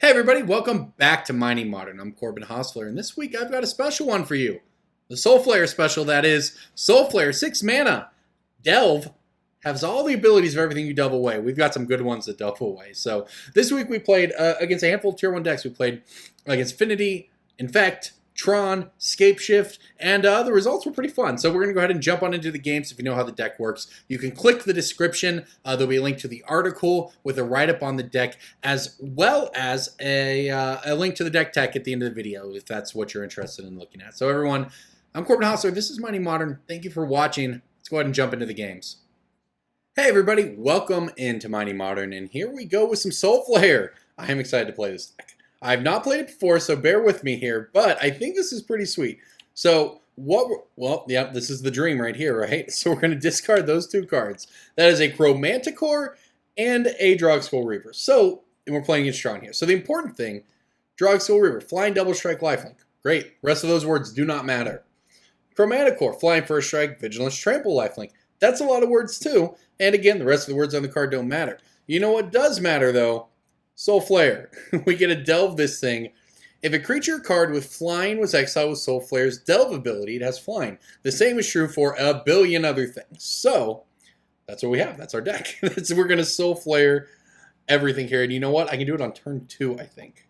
Hey everybody, welcome back to Mining Modern. I'm Corbin Hostler, and this week I've got a special one for you. The Soulflayer special, that is. Soulflayer, 6 mana. Delve has all the abilities of everything you delve away. We've got some good ones that delve away. So this week we played against a handful of Tier 1 decks. We played against Affinity, Infect, Tron, Scapeshift, and the results were pretty fun. So we're going to go ahead and jump on into the games. If you know how the deck works, you can click the description. There'll be a link to the article with a write-up on the deck, as well as a link to the deck tech at the end of the video, if that's what you're interested in looking at. So everyone, I'm Corbin Hostler. This is Mining Modern. Thank you for watching. Let's go ahead and jump into the games. Hey everybody, welcome into Mining Modern, and here we go with some Soulflayer. I am excited to play this deck. I've not played it before, so bear with me here, but I think this is pretty sweet. So, this is the dream right here, right? So we're going to discard those two cards. That is a Chromanticore and a Drogskol Reaver. So, and we're playing against Tron here. So the important thing, Drogskol Reaver, flying double strike, lifelink. Great. Rest of those words do not matter. Chromanticore, flying first strike, vigilance, trample, lifelink. That's a lot of words too. And again, the rest of the words on the card don't matter. You know what does matter though? Soulflayer. We get to delve this thing. If a creature card with flying was exiled with Soulflayer's delve ability, it has flying. The same is true for a billion other things. So, that's what we have. That's our deck. We're going to Soulflayer everything here. And you know what? I can do it on turn 2, I think.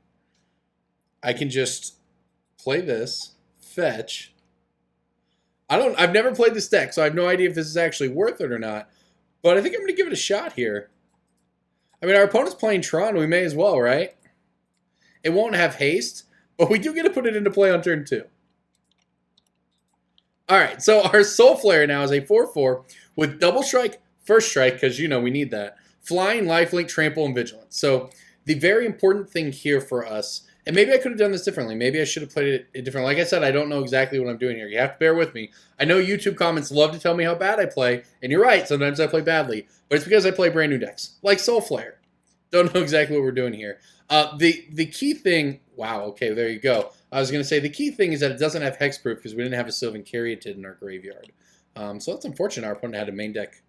I can just play this, fetch. I've never played this deck, so I have no idea if this is actually worth it or not. But I think I'm going to give it a shot here. I mean, our opponent's playing Tron. We may as well, right? It won't have haste, but we do get to put it into play on turn 2. All right, so our Soulflayer now is a 4/4 with double strike, first strike, because, you know, we need that. Flying, lifelink, trample, and vigilance. So the very important thing here for us, and maybe I could have done this differently. Maybe I should have played it differently. Like I said, I don't know exactly what I'm doing here. You have to bear with me. I know YouTube comments love to tell me how bad I play, and you're right. Sometimes I play badly, but it's because I play brand new decks, like Soulflayer. Don't know exactly what we're doing here. The key thing, wow, okay, there you go. I was going to say the key thing is that it doesn't have hexproof because we didn't have a Sylvan Caryatid in our graveyard. So that's unfortunate. Our opponent had a main deck.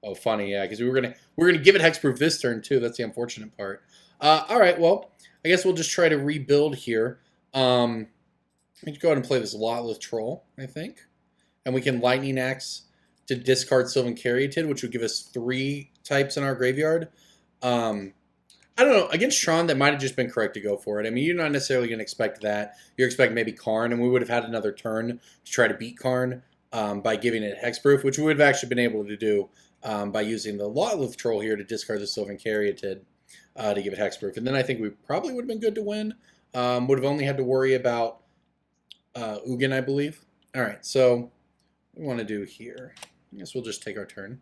Oh, funny, yeah, because we're gonna give it hexproof this turn too. That's the unfortunate part. All right, well, I guess we'll just try to rebuild here. Let's go ahead and play this Lotless Troll, I think, and we can Lightning Axe to discard Sylvan Caryatid, which would give us 3 types in our graveyard. I don't know. Against Tron, that might have just been correct to go for it. I mean, you're not necessarily going to expect that. You're expecting maybe Karn, and we would have had another turn to try to beat Karn by giving it hexproof, which we would have actually been able to do by using the Lotless Troll here to discard the Sylvan Caryatid to give it hexproof. And then I think we probably would have been good to win. Would have only had to worry about Ugin, I believe. All right, so what we want to do here, I guess we'll just take our turn.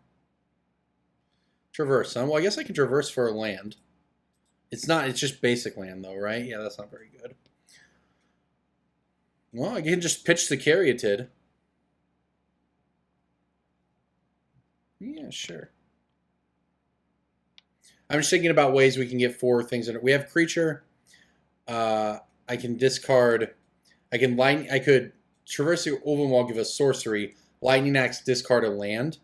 Traverse, huh? Well, I guess I can traverse for a land. It's just basic land, though, right? Yeah, that's not very good. Well, I can just pitch the Caryatid. Yeah, sure. I'm just thinking about ways we can get 4 things in it. We have creature. I can discard. I could traverse the Ulven Wall, give us sorcery. Lightning Axe, discard a land.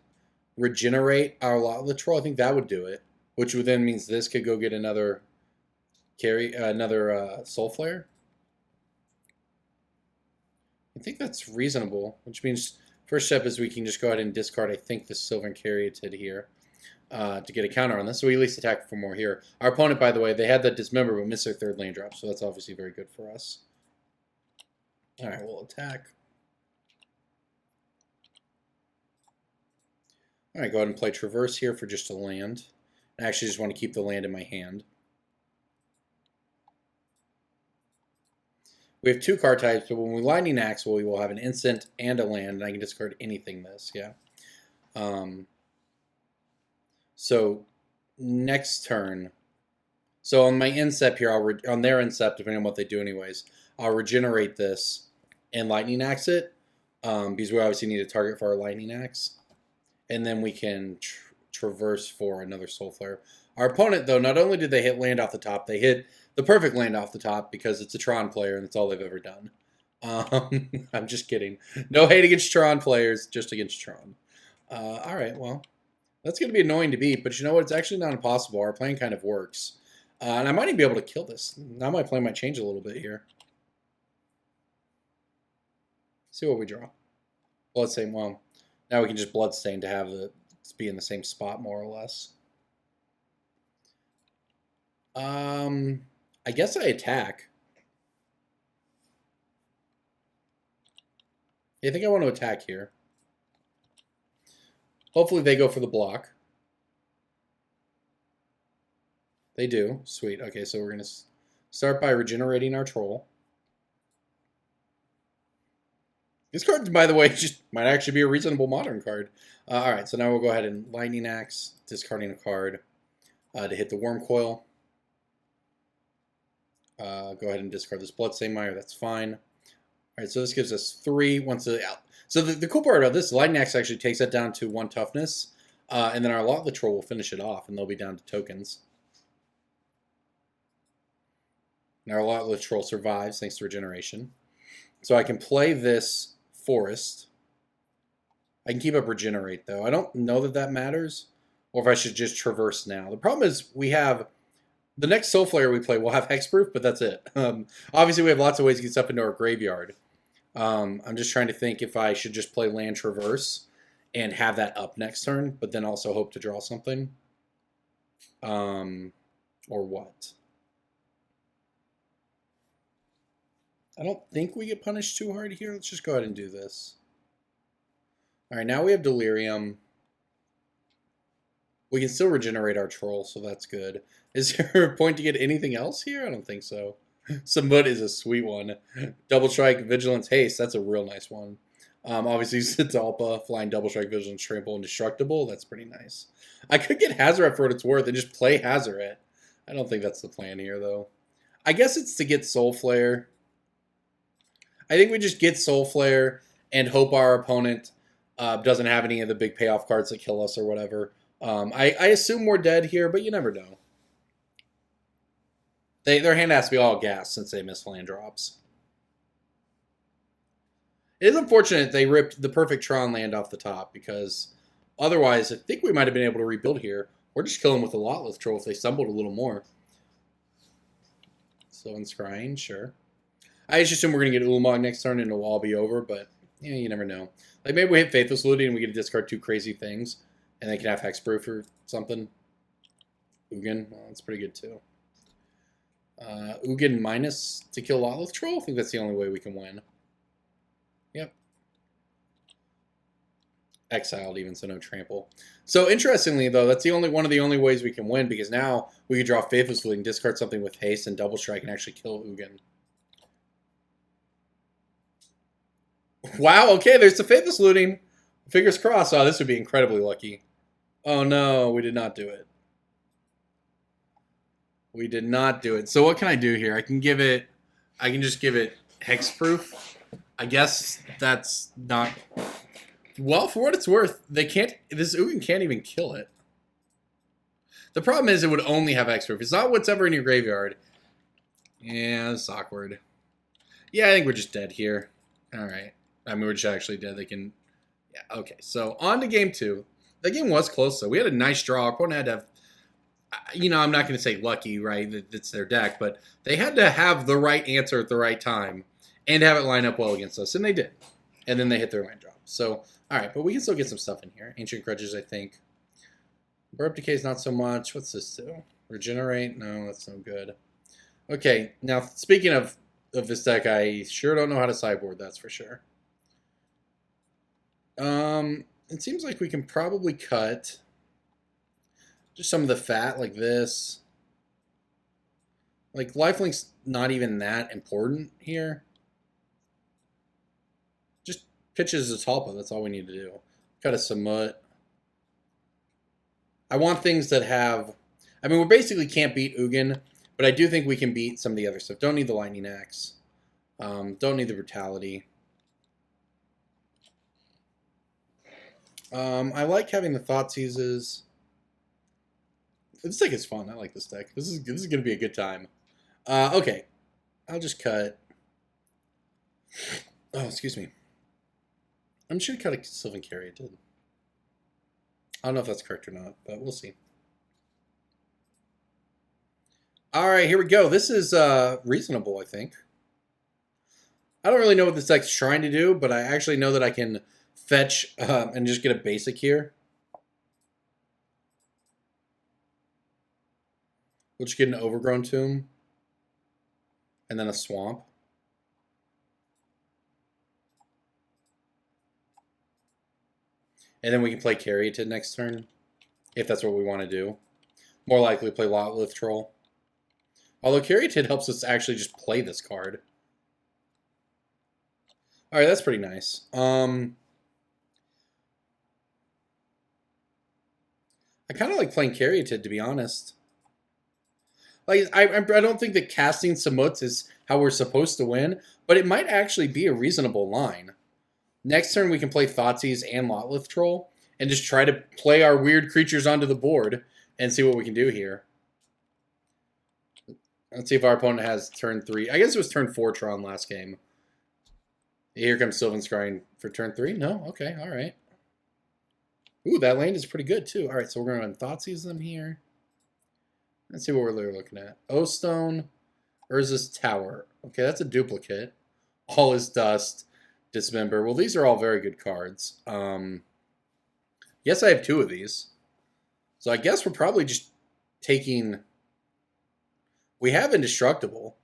Regenerate our Lotless Troll. I think that would do it. Which would then means this could go get another Soulflayer. I think that's reasonable, which means first step is we can just go ahead and discard, I think, the Sylvan Caryatid here to get a counter on this. So we at least attack for more here. Our opponent, by the way, they had that Dismember but missed their 3rd land drop, so that's obviously very good for us. All right, we'll attack. All right, go ahead and play Traverse here for just a land. I actually just want to keep the land in my hand. We have 2 card types, but when we Lightning Axe, we will have an instant and a land, and I can discard anything this, yeah. So, next turn. So on my incept here, on their incept, depending on what they do anyways, I'll regenerate this and Lightning Axe it, because we obviously need a target for our Lightning Axe. And then we can traverse for another Soulflayer. Our opponent, though, not only did they hit land off the top, they hit the perfect land off the top because it's a Tron player and that's all they've ever done. I'm just kidding. No hate against Tron players, just against Tron. All right, well, that's going to be annoying to beat, but you know what? It's actually not impossible. Our plan kind of works. And I might even be able to kill this. Now my plan might change a little bit here. See what we draw. Bloodstain, well, now we can just Bloodstain to have the be in the same spot, more or less. I guess I attack. I think I want to attack here. Hopefully they go for the block. They do. Sweet. Okay, so we're going to start by regenerating our troll. This card, by the way, just might actually be a reasonable modern card. All right, so now we'll go ahead and Lightning Axe, discarding a card to hit the Worm Coil. Go ahead and discard this Bloodstain Mire. That's fine. All right, so this gives us 3 once the out. So the cool part about this, Lightning Axe actually takes that down to 1 toughness, and then our Lot Troll will finish it off, and they'll be down to tokens. And our Lot Troll survives thanks to regeneration. So I can play this Forest. I can keep up Regenerate, though. I don't know that that matters, or if I should just Traverse now. The problem is we have... The next Soulflayer we play will have Hexproof, but that's it. Obviously, we have lots of ways to get stuff into our graveyard. I'm just trying to think if I should just play Land Traverse and have that up next turn, but then also hope to draw something. Or what? I don't think we get punished too hard here. Let's just go ahead and do this. All right, now we have Delirium. We can still regenerate our troll, so that's good. Is there a point to get anything else here? I don't think so. Samut is a sweet one. Double Strike, Vigilance, Haste. That's a real nice one. Obviously, Zepalta, Flying Double Strike, Vigilance, Trample, Indestructible. That's pretty nice. I could get Hazoret for what it's worth and just play Hazoret. I don't think that's the plan here, though. I guess it's to get Soulflayer. I think we just get Soulflayer and hope our opponent doesn't have any of the big payoff cards that kill us or whatever. I assume we're dead here, but you never know. Their hand has to be all gas since they miss land drops. It is unfortunate they ripped the perfect Tron land off the top, because otherwise I think we might have been able to rebuild here. Or just kill them with a Lotless Troll if they stumbled a little more. So Scrying, sure. I just assume we're going to get Ulamog next turn and it'll all be over, but yeah, you never know. Like maybe we hit Faithless Looting and we get to discard 2 crazy things, and they can have Hexproof or something. Ugin, well, that's pretty good too. Ugin minus to kill Lotless Troll? I think that's the only way we can win. Yep. Exiled even, so no trample. So interestingly though, that's one of the only ways we can win, because now we can draw Faithless Looting, discard something with haste and double strike and actually kill Ugin. Wow, okay, there's the Faithless Looting. Fingers crossed. Oh, this would be incredibly lucky. Oh no, we did not do it. We did not do it. So what can I do here? I can just give it Hexproof. I guess that's not... Well, for what it's worth, this Ugin can't even kill it. The problem is it would only have Hexproof. It's not what's ever in your graveyard. Yeah, that's awkward. Yeah, I think we're just dead here. Alright. I mean, we're just actually dead. They can... Yeah, okay. So, on to game 2. That game was close, though. We had a nice draw. Our opponent had to have... You know, I'm not going to say lucky, right? That's their deck. But they had to have the right answer at the right time and have it line up well against us. And they did. And then they hit their land drop. So, alright. But we can still get some stuff in here. Ancient Grudges, I think. Burp Decay is not so much. What's this do? Regenerate? No, that's no good. Okay. Now, speaking of this deck, I sure don't know how to sideboard, that's for sure. It seems like we can probably cut just some of the fat like this. Like, lifelink's not even that important here. Just pitches a Zepalta, that's all we need to do. Cut a Samut. I want things that have... I mean, we basically can't beat Ugin, but I do think we can beat some of the other stuff. Don't need the Lightning Axe. Don't need the Brutality. I like having the Thoughtseizes. This deck is fun. I like this deck. This is going to be a good time. Okay. I'll just cut. Oh, excuse me. I'm just going to cut a Sylvan Carry. It did. I don't know if that's correct or not, but we'll see. All right, here we go. This is reasonable, I think. I don't really know what this deck's trying to do, but I actually know that I can fetch and just get a basic here. We'll just get an Overgrown Tomb. And then a Swamp. And then we can play Caryatid next turn, if that's what we want to do. More likely play Lotlith Troll. Although Caryatid helps us actually just play this card. Alright, that's pretty nice. I kind of like playing Caryatid, to be honest. Like, I don't think that casting Samut is how we're supposed to win, but it might actually be a reasonable line. Next turn, we can play Thoughtseize and Lotlith Troll, and just try to play our weird creatures onto the board, and see what we can do here. Let's see if our opponent has turn 3. I guess it was turn 4 Tron last game. Here comes Sylvan Scrying for turn 3. No? Okay, alright. Ooh, that land is pretty good, too. Alright, so we're going to Thoughtseize them here. Let's see what we're looking at. O-Stone, Urza's Tower. Okay, that's a duplicate. All is Dust, Dismember. Well, these are all very good cards. Yes, I have 2 of these. So I guess we're probably just taking... We have Indestructible.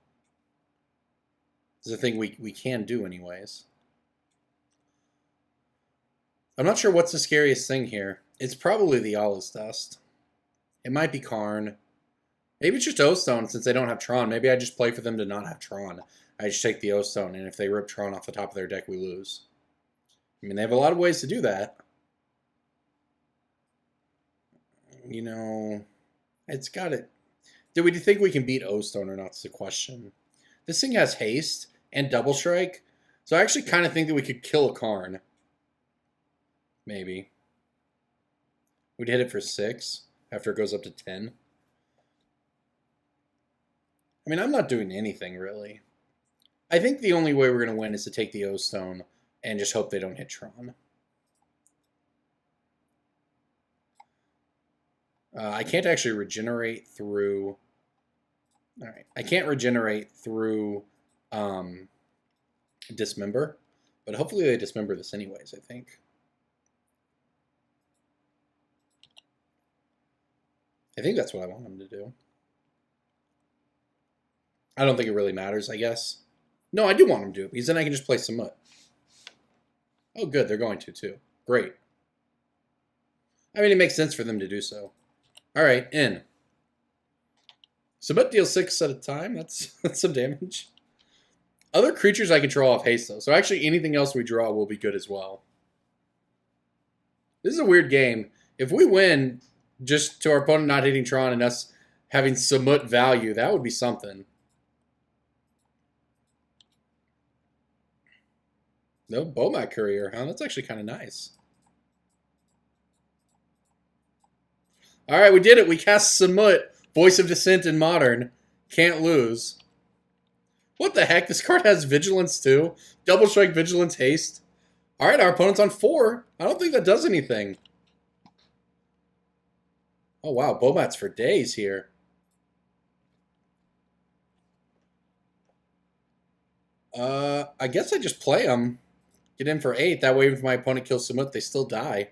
This is a thing we can do anyways. I'm not sure what's the scariest thing here. It's probably the All is Dust. It might be Karn. Maybe it's just O-Stone since they don't have Tron. Maybe I just play for them to not have Tron. I just take the O-Stone, and if they rip Tron off the top of their deck, we lose. I mean, they have a lot of ways to do that. You know, it's got it. Do we think we can beat O-Stone or not is the question. This thing has haste and double strike, so I actually kind of think that we could kill a Karn. Maybe. We'd hit it for 6 after it goes up to 10. I mean, I'm not doing anything, really. I think the only way we're going to win is to take the O-Stone and just hope they don't hit Tron. I can't actually regenerate through... Alright, I can't regenerate through Dismember, but hopefully they Dismember this anyways, I think. I think that's what I want them to do. I don't think it really matters, I guess. No, I do want them to, because then I can just play Samut. Oh, good, they're going to, too. Great. I mean, it makes sense for them to do so. Alright, in. Samut deals 6 at a time. That's some damage. Other creatures I control off haste, though. So actually, anything else we draw will be good as well. This is a weird game. If we win, just to our opponent not hitting Tron and us having Samut value, that would be something. No Bomat Courier, huh? That's actually kind of nice. Alright, we did it. We cast Samut, Voice of Dissent in Modern. Can't lose. What the heck? This card has Vigilance too. Double Strike, Vigilance, Haste. Alright, our opponent's on 4. I don't think that does anything. Oh wow, Bomat's for days here. I guess I just play them. Get in for 8. That way if my opponent kills Samut, they still die.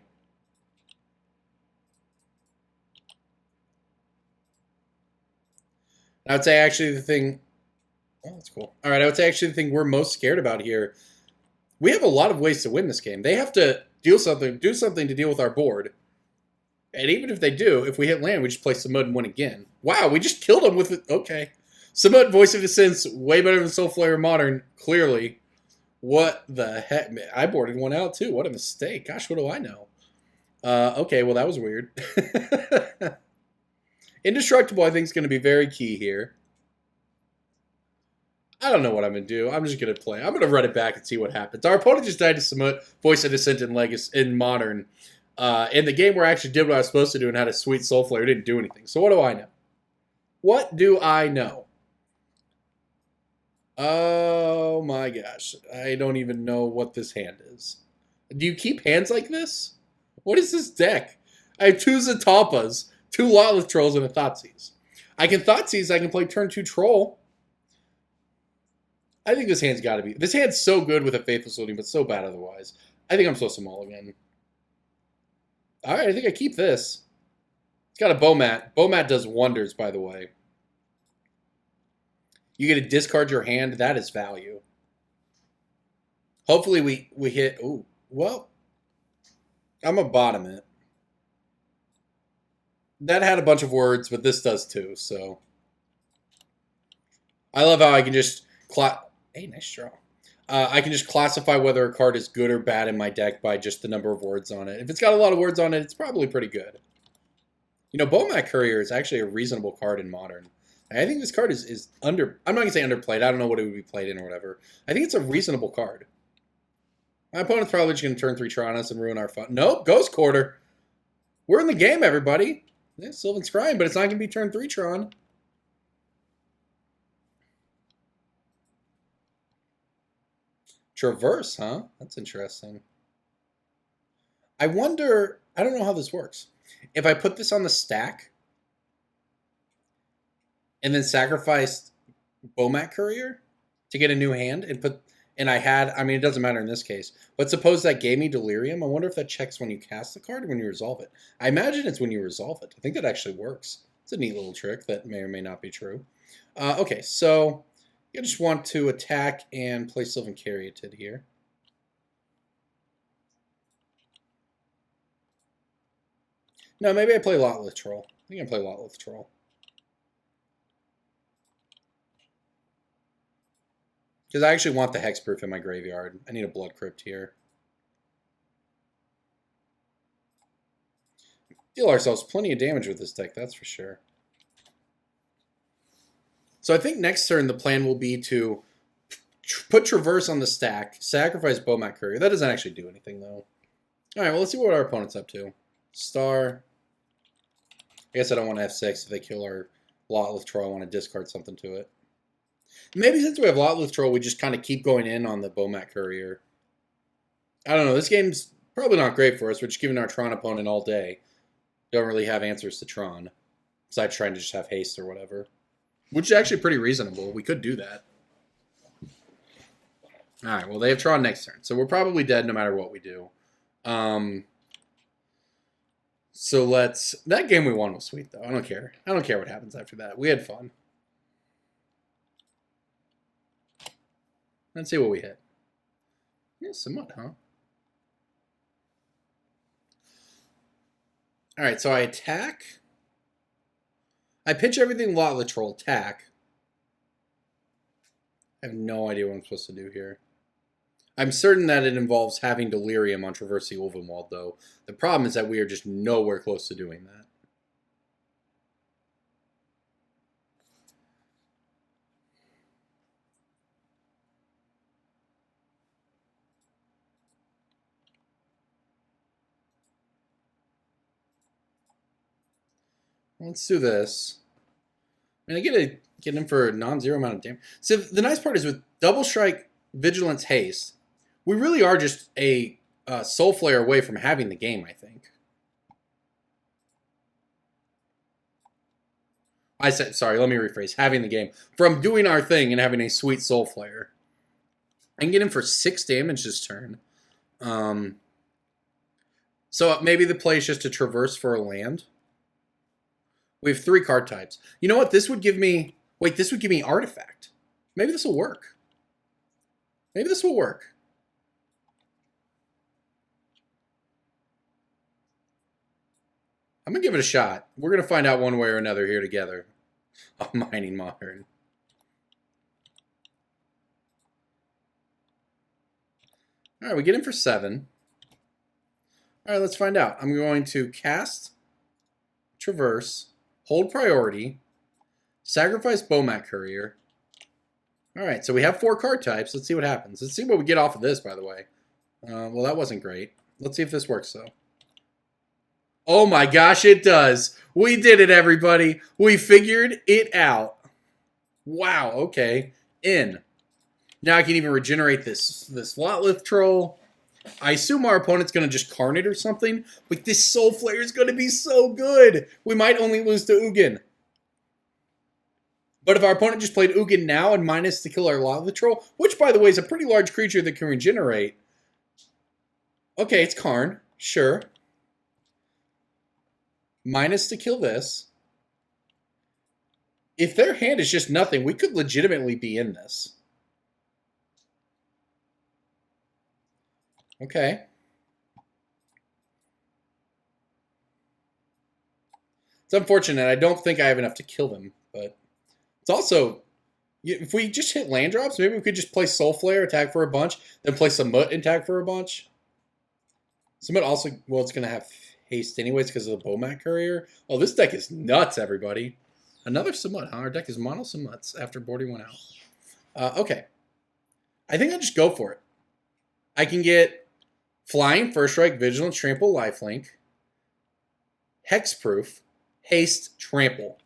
I would say actually the thing... Oh, that's cool. Alright, I would say actually the thing we're most scared about here... We have a lot of ways to win this game. They have to do something to deal with our board. And even if they do, if we hit land, we just play Samut and win again. Wow, we just killed them with it. Okay. Samut, Voice of Dissent's way better than Soulflayer Modern, clearly. What the heck? I boarded one out too. What a mistake. Gosh, what do I know? Okay, well that was weird. Indestructible, I think, is going to be very key here. I don't know what I'm going to do. I'm just going to play. I'm going to run it back and see what happens. Our opponent just died to Samut, Voice of Dissent in Modern. In the game where I actually did what I was supposed to do and had a sweet Soulflayer, didn't do anything. So what do I know? What do I know? Oh my gosh. I don't even know what this hand is. Do you keep hands like this? What is this deck? I have 2 Zetalpas, 2 Lotlith Trolls, and a Thoughtseize. I can Thoughtseize. I can play turn 2 Troll. I think this hand's got to be... This hand's so good with a Faithless Looting, but so bad otherwise. I think I'm supposed to mulligan. Alright, I think I keep this. It's got a Bomat. Bomat does wonders, by the way. You get to discard your hand. That is value. Hopefully we hit... Ooh, well... I'm going to bottom it. That had a bunch of words, but this does too, so... I love how I can just... Hey, nice draw. I can just classify whether a card is good or bad in my deck by just the number of words on it. If it's got a lot of words on it, it's probably pretty good. You know, Bomat Courier is actually a reasonable card in Modern. I think this card is under... I'm not going to say underplayed. I don't know what it would be played in or whatever. I think it's a reasonable card. My opponent's probably just going to turn 3 Tron us and ruin our fun. Nope, Ghost Quarter. We're in the game, everybody. Yeah, Sylvan Scrying, but it's not going to be turn 3 Tron. Traverse, huh? That's interesting. I wonder... I don't know how this works. If I put this on the stack and then sacrificed Bomat Courier to get a new hand and put... And I had... I mean, it doesn't matter in this case. But suppose that gave me Delirium. I wonder if that checks when you cast the card or when you resolve it. I imagine it's when you resolve it. I think that actually works. It's a neat little trick that may or may not be true. Okay, so... You just want to attack and play Sylvan Caryatid here. No, maybe I play Lotleth Troll. I think I play Lotleth Troll. Because I actually want the Hexproof in my graveyard. I need a Blood Crypt here. Deal ourselves plenty of damage with this deck, that's for sure. So I think next turn the plan will be to put Traverse on the stack, sacrifice Bomat Courier. That doesn't actually do anything, though. All right, well, let's see what our opponent's up to. Star. I guess I don't want to F6. If they kill our Lotleth Troll, I want to discard something to it. Maybe since we have Lotleth Troll, we just kind of keep going in on the Bomat Courier. I don't know. This game's probably not great for us. We're just giving our Tron opponent all day. Don't really have answers to Tron. Besides trying to just have haste or whatever. Which is actually pretty reasonable. We could do that. Alright, well, they have Tron next turn. So we're probably dead no matter what we do. So let's... That game we won was sweet, though. I don't care. I don't care what happens after that. We had fun. Let's see what we hit. Yeah, Samut, huh? Alright, so I attack... I pitch everything Lotleth Troll, attack. I have no idea what I'm supposed to do here. I'm certain that it involves having Delirium on Traverse the Ulvenwald, though. The problem is that we are just nowhere close to doing that. Let's do this. And I get to get him for a non-zero amount of damage. So the nice part is with Double Strike, Vigilance, Haste, we really are just a Soulflayer away from having the game, I think. Sorry, let me rephrase. Having the game. From doing our thing and having a sweet Soulflayer. I can get him for 6 damage this turn. So maybe the play is just to Traverse for a land. We have 3 card types. You know what? This would give me... Wait, this would give me Artifact. Maybe this will work. Maybe this will work. I'm going to give it a shot. We're going to find out one way or another here together. On Mining Modern. Alright, we get him for 7. Alright, let's find out. I'm going to cast... Traverse... Hold priority, sacrifice Bomat Courier. Alright, so we have 4 card types. Let's see what happens. Let's see what we get off of this, by the way. Well, that wasn't great. Let's see if this works, though. Oh my gosh, it does. We did it, everybody. We figured it out. Wow, okay. In. Now I can even regenerate this Lotleth Troll. I assume our opponent's going to just Carnage or something, but this Soulflayer is going to be so good. We might only lose to Ugin. But if our opponent just played Ugin now and minus to kill our Lava Troll, which, by the way, is a pretty large creature that can regenerate. Okay, it's Karn. Sure. Minus to kill this. If their hand is just nothing, we could legitimately be in this. Okay. It's unfortunate. I don't think I have enough to kill them, but it's also, if we just hit land drops, maybe we could just play Soulflayer, attack for a bunch, then play Samut and attack for a bunch. Samut also, well, it's going to have haste anyways because of the Bomat Courier. Oh, this deck is nuts, everybody. Another Samut, huh? Our deck is mono Samuts after boarding one out. Okay. I think I'll just go for it. I can get Flying, First Strike, Vigilance, Trample, Lifelink, Hexproof, Haste, Trample.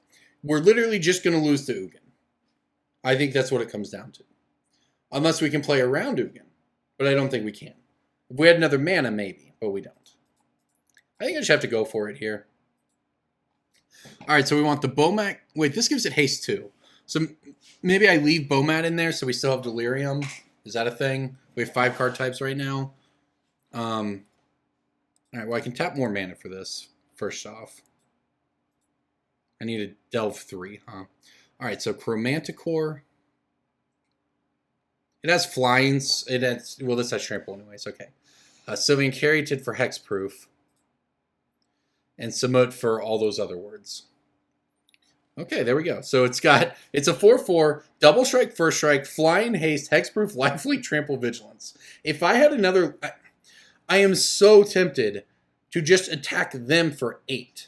We're literally just going to lose to Ugin. I think that's what it comes down to. Unless we can play around Ugin. But I don't think we can. If we had another mana, maybe. But we don't. I think I just have to go for it here. Alright, so we want the Bomat. Wait, this gives it haste too. So maybe I leave Bomat in there so we still have Delirium. Is that a thing? We have 5 card types right now. Alright, well I can tap more mana for this, first off. I need to delve 3, huh? Alright, so Chromanticore. It has flyings. It has, well, this has trample anyways, okay. Sylvian Caryatid for hexproof. And Samut for all those other words. Okay, there we go. So it's a 4/4, double strike, first strike, flying, haste, hexproof, lifelink, trample, vigilance. If I had another, I am so tempted to just attack them for 8.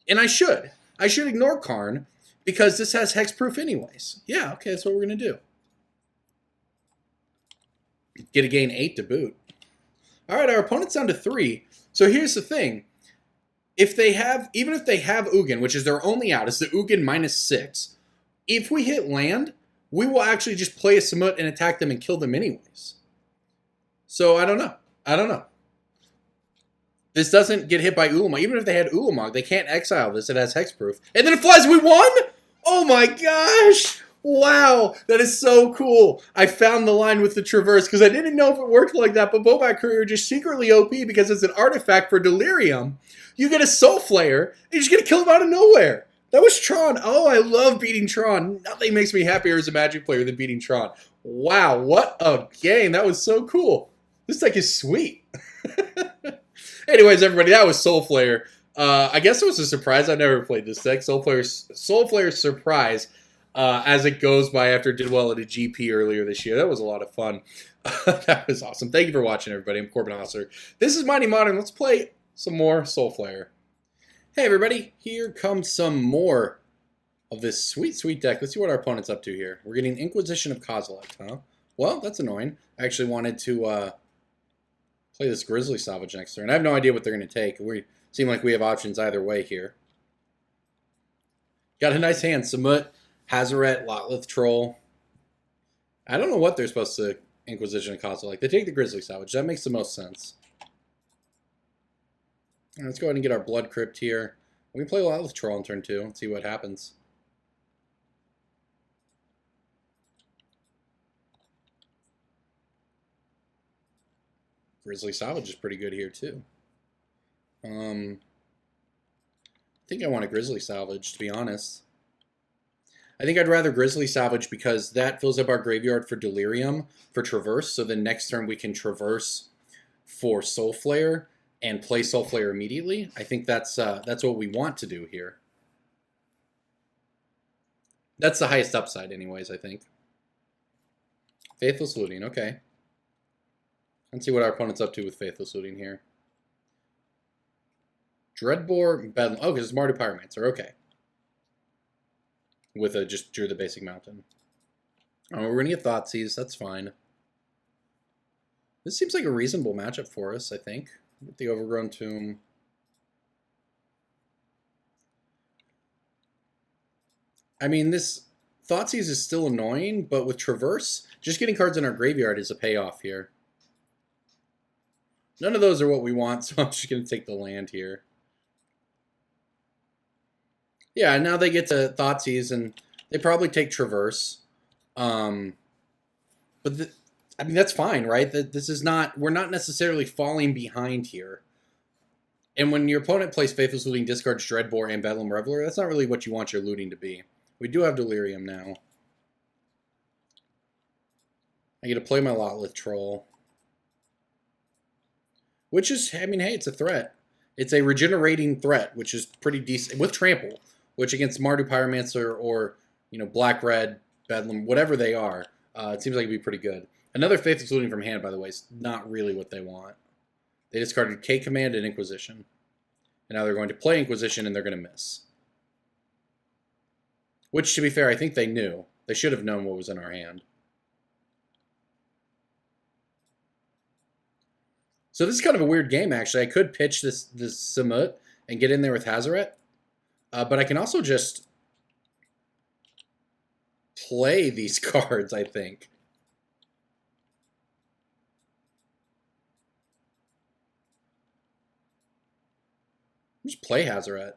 And I should. I should ignore Karn because this has hexproof anyways. Yeah, okay, that's what we're going to do. Get a gain 8 to boot. All right, our opponent's down to 3. So here's the thing. Even if they have Ugin, which is their only out, it's the Ugin -6. If we hit land, we will actually just play a Samut and attack them and kill them anyways. So I don't know. This doesn't get hit by Ulamog. Even if they had Ulamog, they can't exile this. It has hexproof. And then it flies. We won? Oh my gosh. Wow. That is so cool. I found the line with the Traverse because I didn't know if it worked like that, but Bomat Courier just secretly OP because it's an artifact for Delirium. You get a Soulflayer, and you're just going to kill him out of nowhere. That was Tron. Oh, I love beating Tron. Nothing makes me happier as a Magic player than beating Tron. Wow, what a game. That was so cool. This deck is sweet. Anyways, everybody, that was Soulflayer. I guess it was a surprise. I've never played this deck. Soulflayer Surprise, as it goes by after it did well at a GP earlier this year. That was a lot of fun. That was awesome. Thank you for watching, everybody. I'm Corbin Hostler. This is Mighty Modern. Let's play some more Soulflayer. Hey, everybody. Here comes some more of this sweet, sweet deck. Let's see what our opponent's up to here. We're getting Inquisition of Kozilek, huh? Well, that's annoying. I actually wanted to play this Grizzly Salvage next turn. I have no idea what they're going to take. We seem like we have options either way here. Got a nice hand. Samut, Hazaret, Lotlith Troll. I don't know what they're supposed to Inquisition of Kozilek. They take the Grizzly Salvage. That makes the most sense. Let's go ahead and get our Blood Crypt here. We can play Lotlith Troll on turn 2 and see what happens. Grizzly Salvage is pretty good here too. I think I want a Grizzly Salvage, to be honest. I think I'd rather Grizzly Salvage because that fills up our graveyard for Delirium, for Traverse, so then next turn we can Traverse for Soulflayer and play Soulflayer immediately. I think that's what we want to do here. That's the highest upside anyways, I think. Faithless Looting, okay. Let's see what our opponent's up to with Faithless Looting here. Dreadbore, Bedlam. Oh, because it's Mardu Pyromancer, okay. With just drew the basic mountain. Oh, we're going to get Thoughtseize, that's fine. This seems like a reasonable matchup for us, I think. With the Overgrown Tomb. I mean, this Thoughtseize is still annoying, but with Traverse, just getting cards in our graveyard is a payoff here. None of those are what we want, so I'm just going to take the land here. Yeah, now they get to Thoughtseize, and They probably take Traverse. But I mean, that's fine, right? This is not, we're not necessarily falling behind here. And when your opponent plays Faithless Looting, discards Dreadbore and Bedlam Reveler, that's not really what you want your looting to be. We do have Delirium now. I get to play my Lotleth Troll. Which is, I mean, hey, it's a threat. It's a regenerating threat, which is pretty decent. With Trample, which against Mardu Pyromancer or, you know, Black-Red, Bedlam, whatever they are, it seems like it'd be pretty good. Another Faithless Looting from hand, by the way, is not really what they want. They discarded K-Command and Inquisition. And now they're going to play Inquisition, and they're going to miss. Which, to be fair, I think they knew. They should have known what was in our hand. So this is kind of a weird game, actually. I could pitch this Samut and get in there with Hazaret. But I can also just play these cards, I think. Just play Hazaret.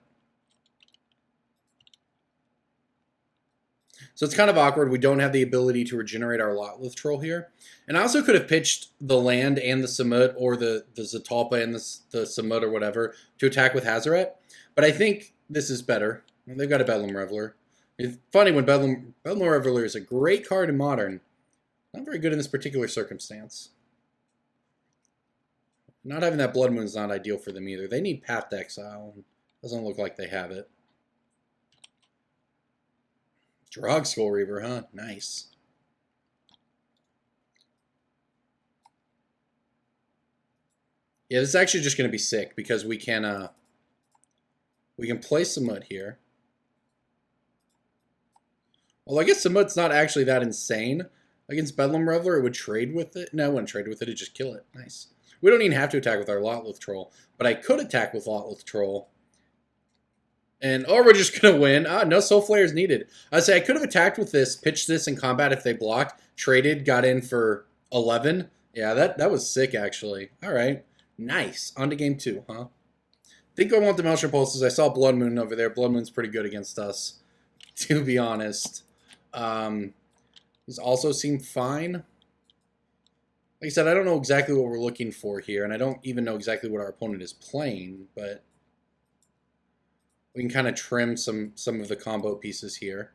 So it's kind of awkward. We don't have the ability to regenerate our Lotleth Troll here. And I also could have pitched the land and the Samut or the Zepalta and the Samut or whatever to attack with Hazaret. But I think this is better. They've got a Bedlam Reveler. It's funny when Bedlam Reveler is a great card in Modern. Not very good in this particular circumstance. Not having that Blood Moon is not ideal for them either. They need Path to Exile. Doesn't look like they have it. Drogskol Reaver, huh? Nice. Yeah, this is actually just going to be sick because we can play Samut here. Well, I guess Samut's not actually that insane. Against Bedlam Reveler, it would trade with it. No, it wouldn't trade with it. It'd just kill it. Nice. We don't even have to attack with our Lotleth Troll, but I could attack with Lotleth Troll. And, or we're just going to win. No Soulflayer is needed. I'd say I could have attacked with this, pitched this in combat if they blocked, traded, got in for 11. Yeah, that was sick, actually. All right. Nice. On to game 2, huh? I think I want the Melcher Pulses. I saw Blood Moon over there. Blood Moon's pretty good against us, to be honest. These also seem fine. Like I said, I don't know exactly what we're looking for here, and I don't even know exactly what our opponent is playing, but we can kind of trim some of the combo pieces here.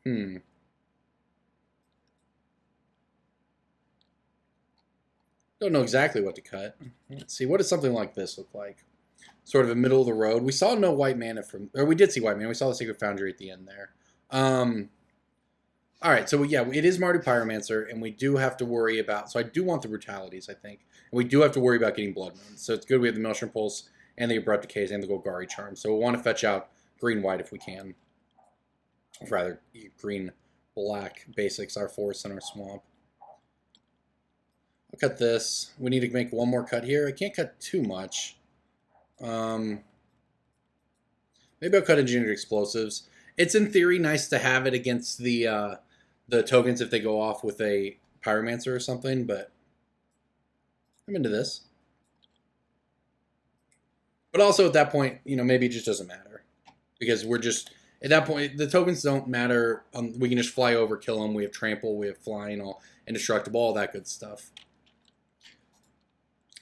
Don't know exactly what to cut. Let's see. What does something like this look like? Sort of a middle of the road. We saw no white mana from... Or we did see white mana. We saw the Sacred Foundry at the end there. Alright, so yeah, it is Mardu Pyromancer, and we do have to worry about... So I do want the Brutalities, I think. And we do have to worry about getting Blood Moon. So it's good we have the Maelstrom Pulse, and the Abrupt Decays, and the Golgari Charm. So we'll want to fetch out green-white if we can. Or rather, green-black basics, our forest and our swamp. I'll cut this. We need to make one more cut here. I can't cut too much. Maybe I'll cut Engineered Explosives. It's in theory nice to have it against the tokens if they go off with a Pyromancer or something, but I'm into this. But also at that point, you know, maybe it just doesn't matter. Because we're just, at that point, the tokens don't matter. We can just fly over, kill them. We have Trample, we have Flying, all Indestructible, all that good stuff.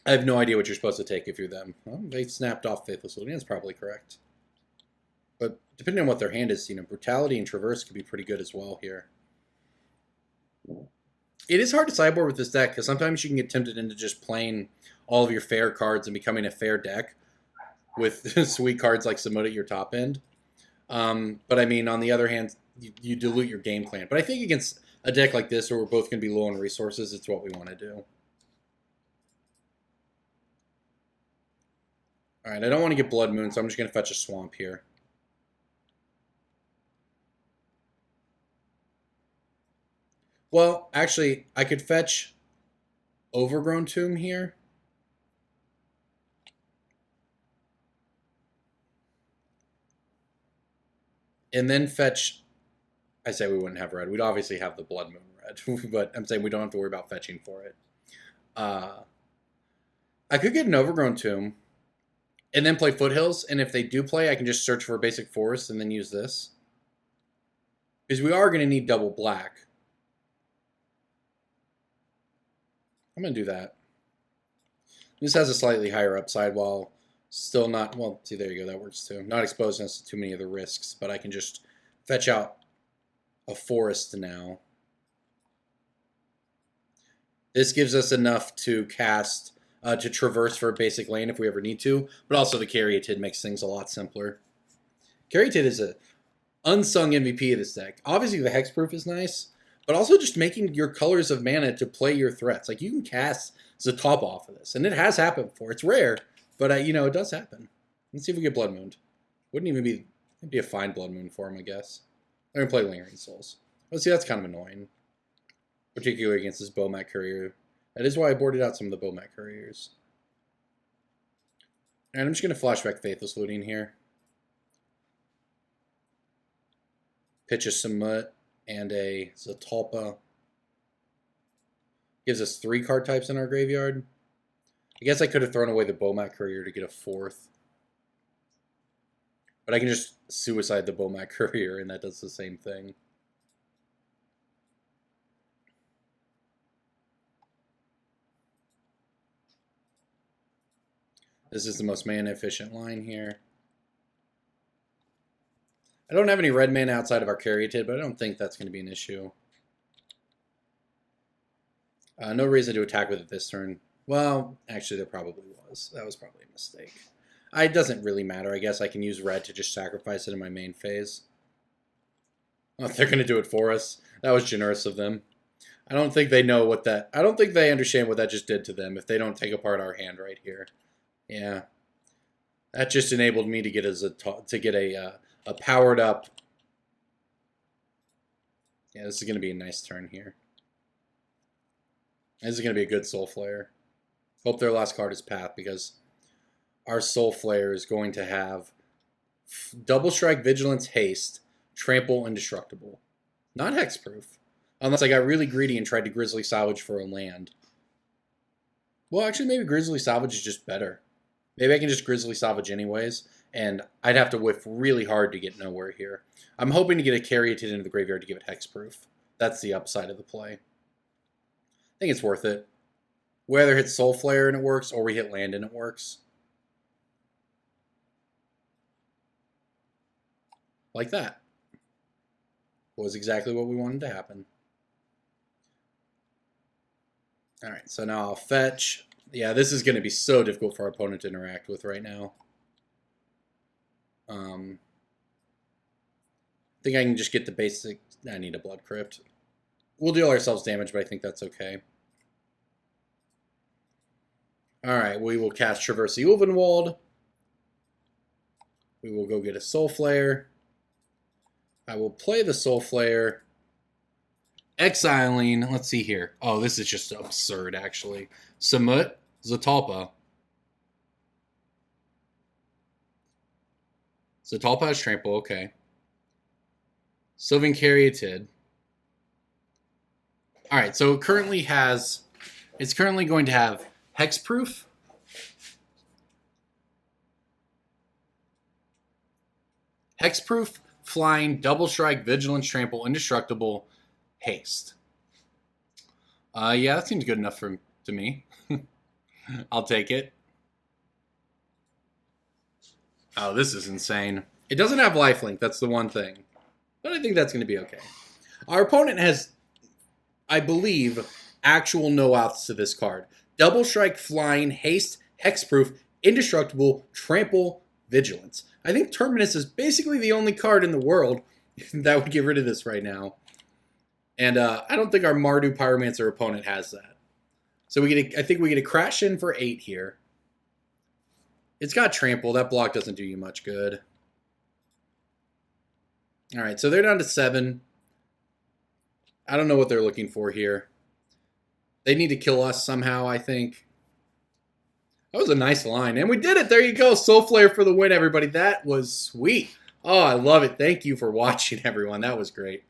I have no idea what you're supposed to take if you're them. Well, they snapped off Faithless Looting. That's probably correct. But depending on what their hand is, you know, Brutality and Traverse could be pretty good as well here. It is hard to sideboard with this deck because sometimes you can get tempted into just playing all of your fair cards and becoming a fair deck with sweet cards like Samut at your top end. But I mean, on the other hand, you dilute your game plan. But I think against a deck like this where we're both going to be low on resources, it's what we want to do. Alright, I don't want to get Blood Moon, so I'm just going to fetch a Swamp here. Well, actually, I could fetch Overgrown Tomb here. And then fetch... I say we wouldn't have red. We'd obviously have the Blood Moon red. But I'm saying we don't have to worry about fetching for it. I could get an Overgrown Tomb. and then play Foothills. And if they do play, I can just search for a basic forest and then use this. Because we are going to need double black. I'm going to do that. This has a slightly higher upside while still not... Well, see, there you go. That works too. Not exposing us to too many of the risks, but I can just fetch out a forest now. This gives us enough to cast... to traverse for a basic lane if we ever need to, but also the Caryatid makes things a lot simpler. Caryatid is a unsung MVP of this deck. Obviously, the hexproof is nice, but also just making your colors of mana to play your threats. Like, you can cast Zepalta off of this, and it has happened before. It's rare, but, you know, it does happen. Let's see if we get Blood Moon. Wouldn't even be... It'd be a fine Blood Moon for him, I guess. They're going to play Lingering Souls. Well, see, that's kind of annoying. Particularly against this Bomat Courier. That is why I boarded out some of the Bomat Couriers. And I'm just going to flashback Faithless Looting here. Pitch a Samut and a Zepalta. Gives us 3 card types in our graveyard. I guess I could have thrown away the Bomat Courier to get a 4th. But I can just suicide the Bomat Courier and that does the same thing. This is the most mana efficient line here. I don't have any red mana outside of our Caryatid, but I don't think that's going to be an issue. No reason to attack with it this turn. Well, actually there probably was. That was probably a mistake. It doesn't really matter. I guess I can use red to just sacrifice it in my main phase. Oh, they're going to do it for us. That was generous of them. I don't think they know what that... I don't think they understand what that just did to them if they don't take apart our hand right here. Yeah. That just enabled me to get a powered up... Yeah, this is going to be a nice turn here. This is going to be a good Soulflayer. Hope their last card is Path, because our Soulflayer is going to have Double Strike, Vigilance, Haste, Trample, Indestructible. Not Hexproof. Unless I got really greedy and tried to Grizzly Salvage for a land. Well, actually, maybe Grizzly Salvage is just better. Maybe I can just Grizzly Salvage anyways, and I'd have to whiff really hard to get nowhere here. I'm hoping to get a Caryatid into the graveyard to give it Hexproof. That's the upside of the play. I think it's worth it. We either hit Soulflayer and it works, or we hit land and it works. Like that. Was exactly what we wanted to happen. Alright, so now I'll fetch. Yeah, this is going to be so difficult for our opponent to interact with right now. I think I can just get the basic... I need a Blood Crypt. We'll deal ourselves damage, but I think that's okay. Alright, we will cast Traverse the Ulvenwald. We will go get a Soulflayer. I will play the Soulflayer. Exiling, let's see here. Oh, this is just absurd, actually. Samut, Zepalta. Zepalta has Trample, okay. Sylvan Caryatid. Alright, so it currently has... It's currently going to have Hexproof. Hexproof, Flying, Double Strike, Vigilance, Trample, Indestructible, Haste. Yeah, that seems good enough to me. I'll take it. Oh, this is insane. It doesn't have lifelink, that's the one thing. But I think that's going to be okay. Our opponent has, I believe, actual no-outs to this card. Double Strike, Flying, Haste, Hexproof, Indestructible, Trample, Vigilance. I think Terminus is basically the only card in the world that would get rid of this right now. And I don't think our Mardu Pyromancer opponent has that. So I think we get a crash in for 8 here. It's got Trample. That block doesn't do you much good. Alright, so they're down to 7. I don't know what they're looking for here. They need to kill us somehow, I think. That was a nice line. And we did it! There you go! Soulflayer for the win, everybody. That was sweet. Oh, I love it. Thank you for watching, everyone. That was great.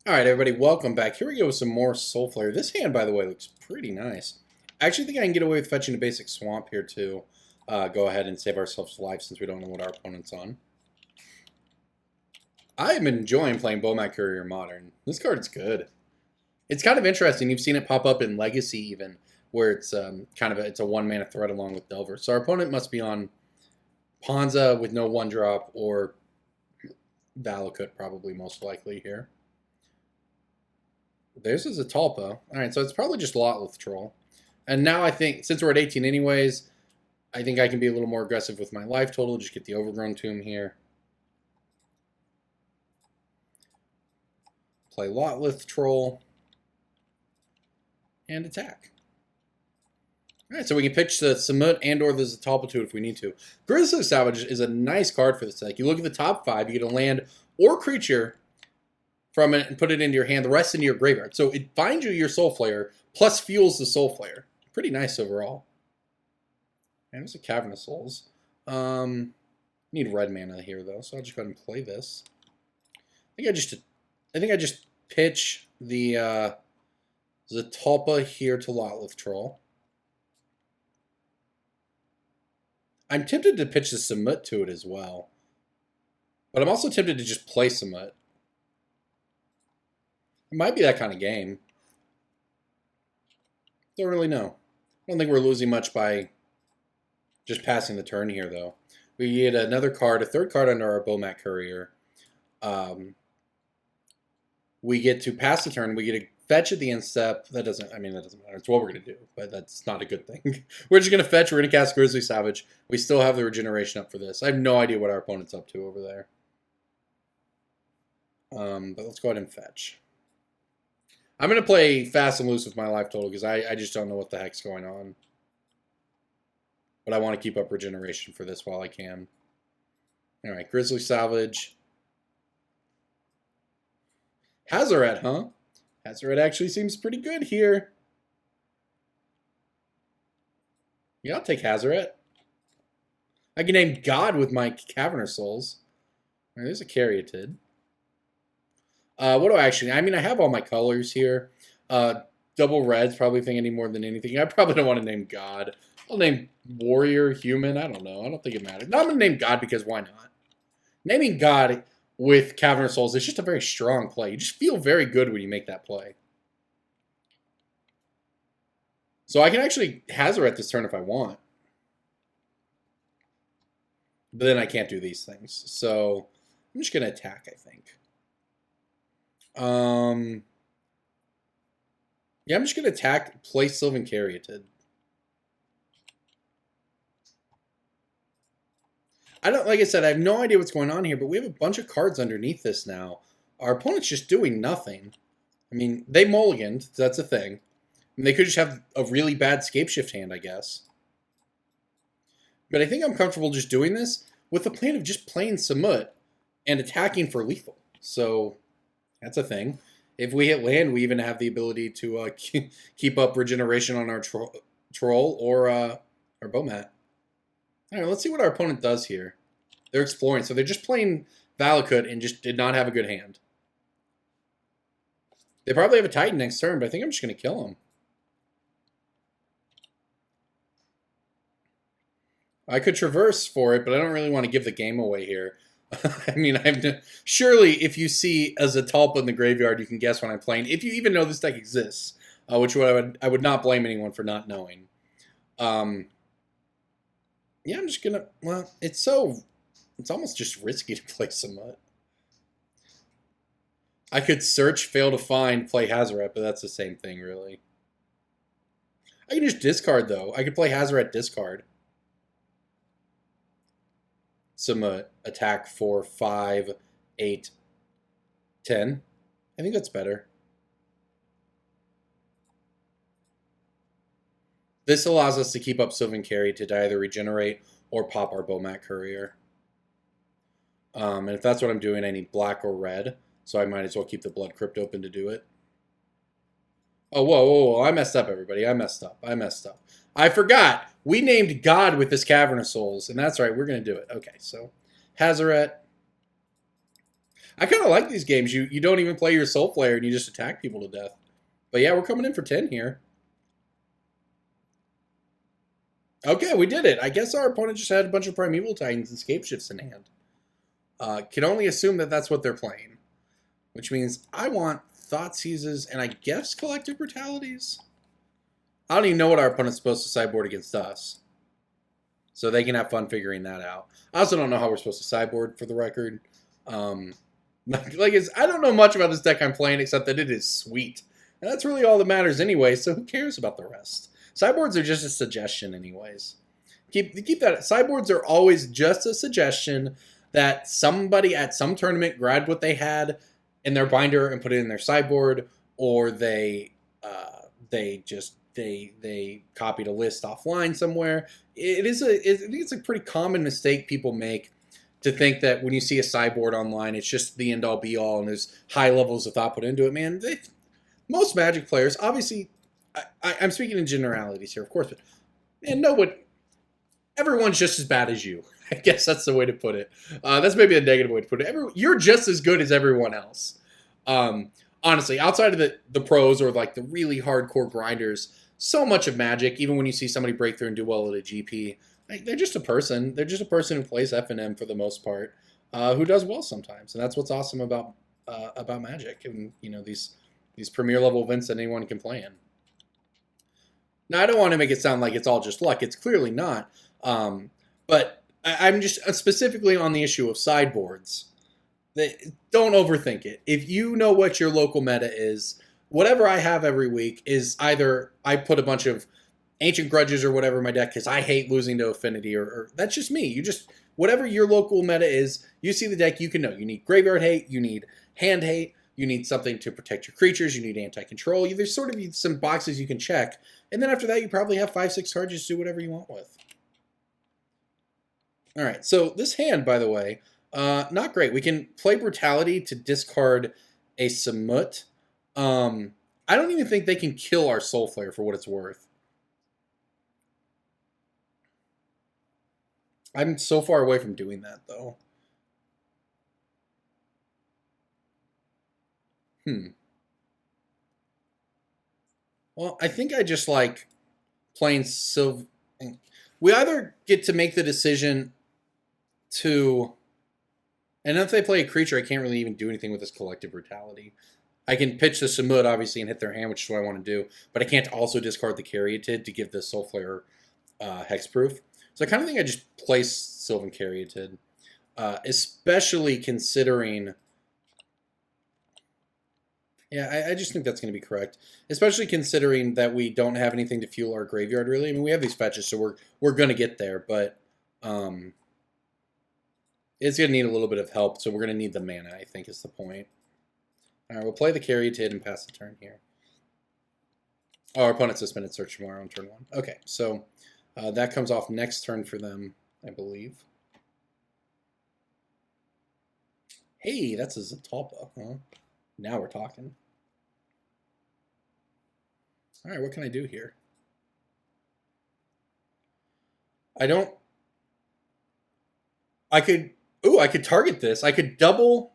Alright, everybody. Welcome back. Here we go with some more Soulflayer. This hand, by the way, looks pretty nice. I actually think I can get away with fetching a basic Swamp here, too. go ahead and save ourselves life since we don't know what our opponent's on. I'm enjoying playing Bowmat Courier Modern. This card's good. It's kind of interesting. You've seen it pop up in Legacy even, where it's it's a 1-mana threat along with Delver. So our opponent must be on Ponza with no 1-drop or Valakut probably most likely here. There's a Zepalta. Alright, so it's probably just Lotleth Troll. And now I think, since we're at 18 anyways, I think I can be a little more aggressive with my life total. Just get the Overgrown Tomb here. Play Lotleth Troll. And attack. Alright, so we can pitch the Samut and or the Zepalta to it if we need to. Grizzly Savage is a nice card for this deck. You look at the top 5, you get a land or creature from it and put it into your hand, the rest into your graveyard. So it finds you your Soulflayer, plus fuels the Soulflayer. Pretty nice overall. And there's a Cavern of Souls. Need red mana here though, so I'll just go ahead and play this. I think I just pitch the Zepalta here to Lotleth Troll. I'm tempted to pitch the Samut to it as well. But I'm also tempted to just play Samut. It might be that kind of game. Don't really know. I don't think we're losing much by just passing the turn here, though. We get another card, a third card under our Bowmat Courier. We get to pass the turn. We get to fetch at the end step. That doesn't matter. It's what we're going to do, but that's not a good thing. We're just going to fetch. We're going to cast Grizzly Savage. We still have the regeneration up for this. I have no idea what our opponent's up to over there. But let's go ahead and fetch. I'm going to play fast and loose with my life total because I just don't know what the heck's going on. But I want to keep up regeneration for this while I can. Alright, Grizzly Savage. Hazoret, huh? Hazoret actually seems pretty good here. Yeah, I'll take Hazoret. I can name God with my Cavern of Souls. Right, there's a Caryatid. What do I actually... I mean, I have all my colors here. Double red's probably think any more than anything. I probably don't want to name God. I'll name Warrior, Human. I don't know. I don't think it matters. No, I'm going to name God because why not? Naming God with Cavern of Souls is just a very strong play. You just feel very good when you make that play. So I can actually Hazoret this turn if I want. But then I can't do these things. So I'm just going to attack, I think. Yeah, I'm just going to attack, play Sylvan Caryatid. Like I said, I have no idea what's going on here, but we have a bunch of cards underneath this now. Our opponent's just doing nothing. I mean, they mulliganed, so that's a thing. I mean, they could just have a really bad Scapeshift hand, I guess. But I think I'm comfortable just doing this with the plan of just playing Samut and attacking for lethal. So that's a thing. If we hit land, we even have the ability to keep up regeneration on our troll or our Bowmat. All right, let's see what our opponent does here. They're exploring, so they're just playing Valakut and just did not have a good hand. They probably have a Titan next turn, but I think I'm just going to kill him. I could traverse for it, but I don't really want to give the game away here. I mean, surely if you see a Zepalta in the graveyard, you can guess what I'm playing. If you even know this deck exists, which I would not blame anyone for not knowing. Yeah, I'm just gonna. Well, it's almost just risky to play Samut. I could search, fail to find, play Hazoret, but that's the same thing, really. I can just discard though. I could play Hazoret discard. Samut, attack 4, 5, 8, 10. I think that's better. This allows us to keep up Sylvan Caryatid to either regenerate or pop our Bowmat Courier. And if that's what I'm doing, I need black or red. So I might as well keep the Blood Crypt open to do it. Oh, whoa. I messed up, everybody. I messed up. I forgot. We named God with this Cavern of Souls. And that's right. We're going to do it. Okay, so Hazoret. I kind of like these games. You don't even play your Soulflayer and you just attack people to death. But yeah, we're coming in for 10 here. Okay, we did it. I guess our opponent just had a bunch of Primeval Titans and Scapeshifts in hand. Can only assume that that's what they're playing. Which means I want Thought Seizes and I guess Collective Brutalities. I don't even know what our opponent's supposed to sideboard against us. So they can have fun figuring that out. I also don't know how we're supposed to sideboard, for the record. I don't know much about this deck I'm playing except that it is sweet. And that's really all that matters anyway, so who cares about the rest? Sideboards are just a suggestion anyways. Keep that. Sideboards are always just a suggestion that somebody at some tournament grabbed what they had in their binder and put it in their sideboard, or they copied a list offline somewhere. I think it's a pretty common mistake people make to think that when you see a sideboard online, it's just the end all be all and there's high levels of thought put into it. Man, most Magic players, obviously, I'm speaking in generalities here, of course, but man, everyone's just as bad as you. I guess that's the way to put it. That's maybe a negative way to put it. You're just as good as everyone else. Honestly, outside of the pros or like the really hardcore grinders, so much of Magic, even when you see somebody break through and do well at a GP, they're just a person. They're just a person who plays FNM for the most part, who does well sometimes, and that's what's awesome about Magic and these premier level events that anyone can play in. Now, I don't want to make it sound like it's all just luck. It's clearly not. But I'm just specifically on the issue of sideboards. Don't overthink it. If you know what your local meta is, whatever I have every week is either I put a bunch of Ancient Grudges or whatever in my deck because I hate losing to Affinity, or that's just me. Whatever your local meta is, you see the deck, you can know. You need Graveyard Hate, you need Hand Hate, you need something to protect your creatures, you need anti-control. There's sort of some boxes you can check. And then after that, you probably have 5-6 cards, just do whatever you want with. All right, so this hand, by the way, not great. We can play Brutality to discard a Samut. I don't even think they can kill our Soulflayer for what it's worth. I'm so far away from doing that, though. Well, I think I just like playing Sylv. We either get to make the decision to... And if they play a creature, I can't really even do anything with this Collective Brutality. I can pitch the Samut, obviously, and hit their hand, which is what I want to do. But I can't also discard the Caryatid to give the Soulflayer hexproof. So I kind of think I just play Sylvan Caryatid. Especially considering... Yeah, I just think that's going to be correct. Especially considering that we don't have anything to fuel our graveyard, really. I mean, we have these fetches, so we're going to get there, but it's going to need a little bit of help, so we're going to need the mana, I think, is the point. All right, we'll play the Caryatid and pass the turn here. Oh, our opponent suspended Search tomorrow on turn 1. Okay, so that comes off next turn for them, I believe. Hey, that's a Zepalta, huh? Now we're talking. All right, what can I do here? I could target this. I could double...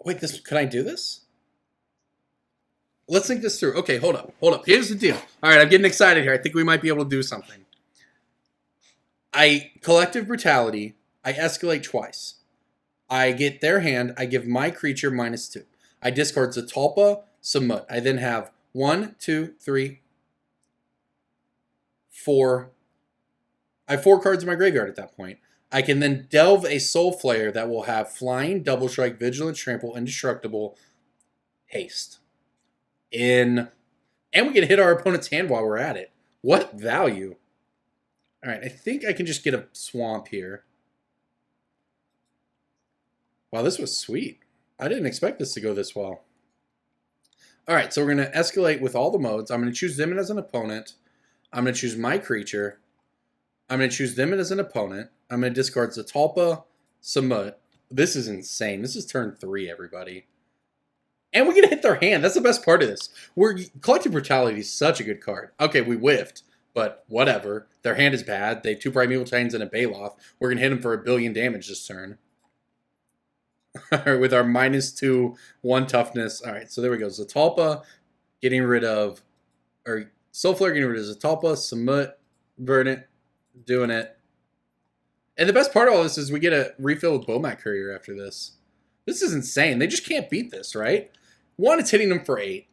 Wait, can I do this? Let's think this through. Okay, hold up. Here's the deal. All right, I'm getting excited here. I think we might be able to do something. I Collective Brutality. I escalate twice. I get their hand. I give my creature -2. I discard Zepalta, Samut. I then have 1, 2, 3, 4. I have 4 cards in my graveyard at that point. I can then delve a Soulflayer that will have Flying, Double Strike, Vigilance, Trample, Indestructible, Haste. And we can hit our opponent's hand while we're at it. What value? All right, I think I can just get a Swamp here. Wow, this was sweet. I didn't expect this to go this well. All right, so we're going to escalate with all the modes. I'm going to choose them as an opponent. I'm going to choose my creature. I'm going to choose them as an opponent. I'm going to discard Zepalta, Samut. This is insane. This is turn 3, everybody. And we're going to hit their hand. That's the best part of this. Collective Brutality is such a good card. Okay, we whiffed, but whatever. Their hand is bad. They have 2 Primeval Titans and a Baloth. We're going to hit them for 1 billion damage this turn. With our -2, 1 toughness. All right, so there we go. Zepalta getting rid of... Or Soulflayer getting rid of Zepalta, Samut, Verdant, Doing it. And the best part of all this is we get a refill with Bomat Courier after this. This is insane. They just can't beat this, right? One, it's hitting them for 8.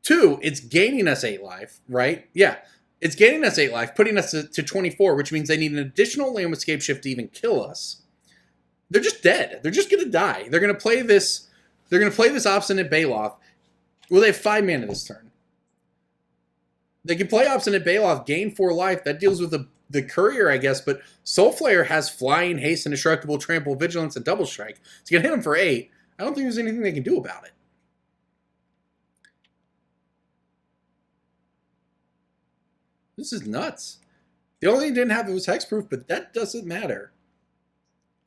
2, it's gaining us 8 life, right? Yeah, it's gaining us 8 life, putting us to 24, which means they need an additional land with Scapeshift to even kill us. They're just dead. They're just going to die. They're going to play this. They're going to play this Obstinate Baloth. Well, they have 5 mana this turn. They can play Obstinate Baloth, gain 4 life. That deals with the Courier, I guess, but Soulflayer has Flying, Haste, Indestructible, Trample, Vigilance, and Double Strike. It's going to hit him for 8. I don't think there's anything they can do about it. This is nuts. The only thing it didn't have was hexproof, but that doesn't matter.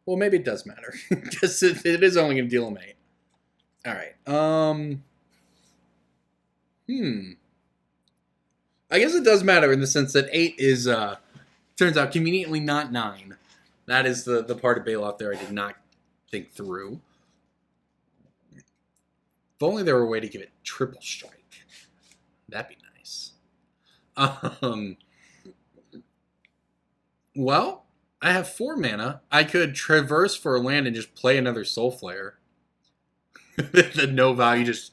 Well, maybe it does matter. Because it is only going to deal him 8. Alright. I guess it does matter in the sense that 8 is, turns out, conveniently not 9. That is the part of Baloth there I did not think through. If only there were a way to give it triple strike. That'd be nice. Well, I have 4 mana. I could traverse for a land and just play another Soulflayer. The no value, just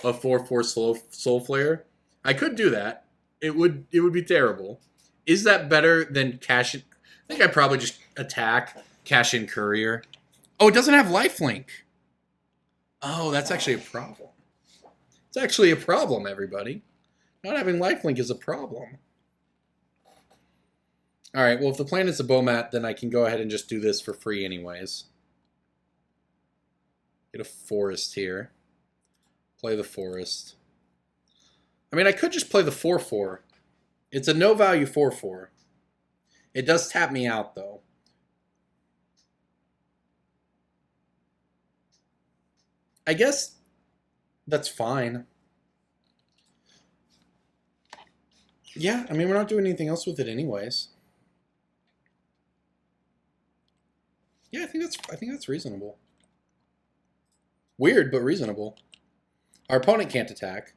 a 4/4 Soulflayer. I could do that. It would be terrible. Is that better than cash in? I think I'd probably just attack, cash in Courier. Oh, it doesn't have lifelink. Oh, that's actually a problem. It's actually a problem, everybody. Not having lifelink is a problem. Alright, well, if the plan is a Bomat, then I can go ahead and just do this for free anyways. Get a forest here. Play the forest. I mean, I could just play the 4/4. It's a no-value 4/4. It does tap me out, though. I guess that's fine. Yeah, I mean, we're not doing anything else with it anyways. Yeah, I think that's reasonable. Weird, but reasonable. Our opponent can't attack.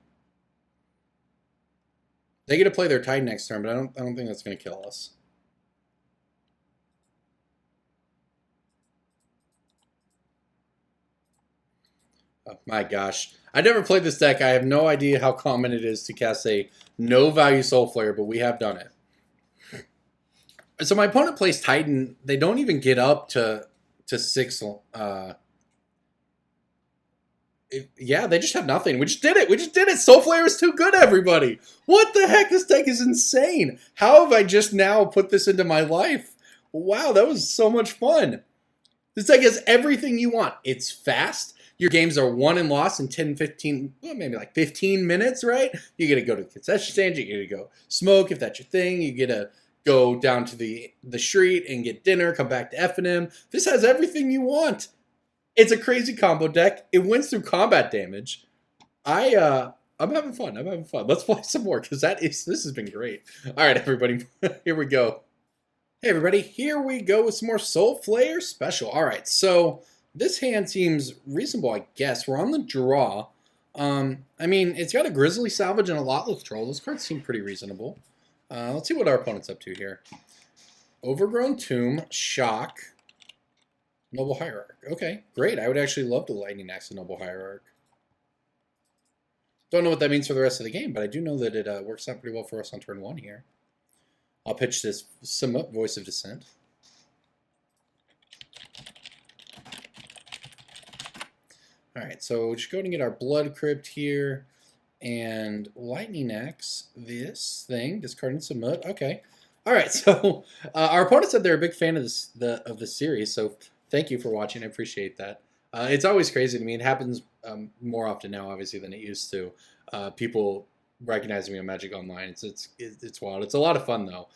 They get to play their Titan next turn, but I don't think that's going to kill us. Oh, my gosh. I never played this deck. I have no idea how common it is to cast a no-value Soulflayer, but we have done it. So my opponent plays Titan. They don't even get up to 6. Yeah, they just have nothing. We just did it. We just did it. Soulflayer is too good, everybody. What the heck? This deck is insane. How have I just now put this into my life? Wow, that was so much fun. This deck has everything you want. It's fast. Your games are won and lost in 10, 15, well, maybe like 15 minutes, right? You get to go to the concession stand. You get to go smoke if that's your thing. You get to go down to the street and get dinner, come back to F&M. This has everything you want. It's a crazy combo deck. It wins through combat damage. I'm having fun. I'm having fun. Let's play some more because this has been great. All right, everybody. Here we go. Hey, everybody. Here we go with some more Soulflayer special. All right, so this hand seems reasonable, I guess. We're on the draw. I mean, it's got a Grizzly Salvage and a Lotless Troll. Those cards seem pretty reasonable. Let's see what our opponent's up to here. Overgrown Tomb, Shock, Noble Hierarch. Okay, great. I would actually love to Lightning Axe a Noble Hierarch. Don't know what that means for the rest of the game, but I do know that it works out pretty well for us on turn 1 here. I'll pitch this Samut, Voice of Dissent. Alright, so just go and get our Blood Crypt here. And Lightning Axe this thing, discarding Samut. Okay. Alright, so our opponent said they're a big fan of this series, so thank you for watching. I appreciate that. It's always crazy to me. It happens more often now, obviously, than it used to. People recognizing me on Magic Online. It's wild. It's a lot of fun, though.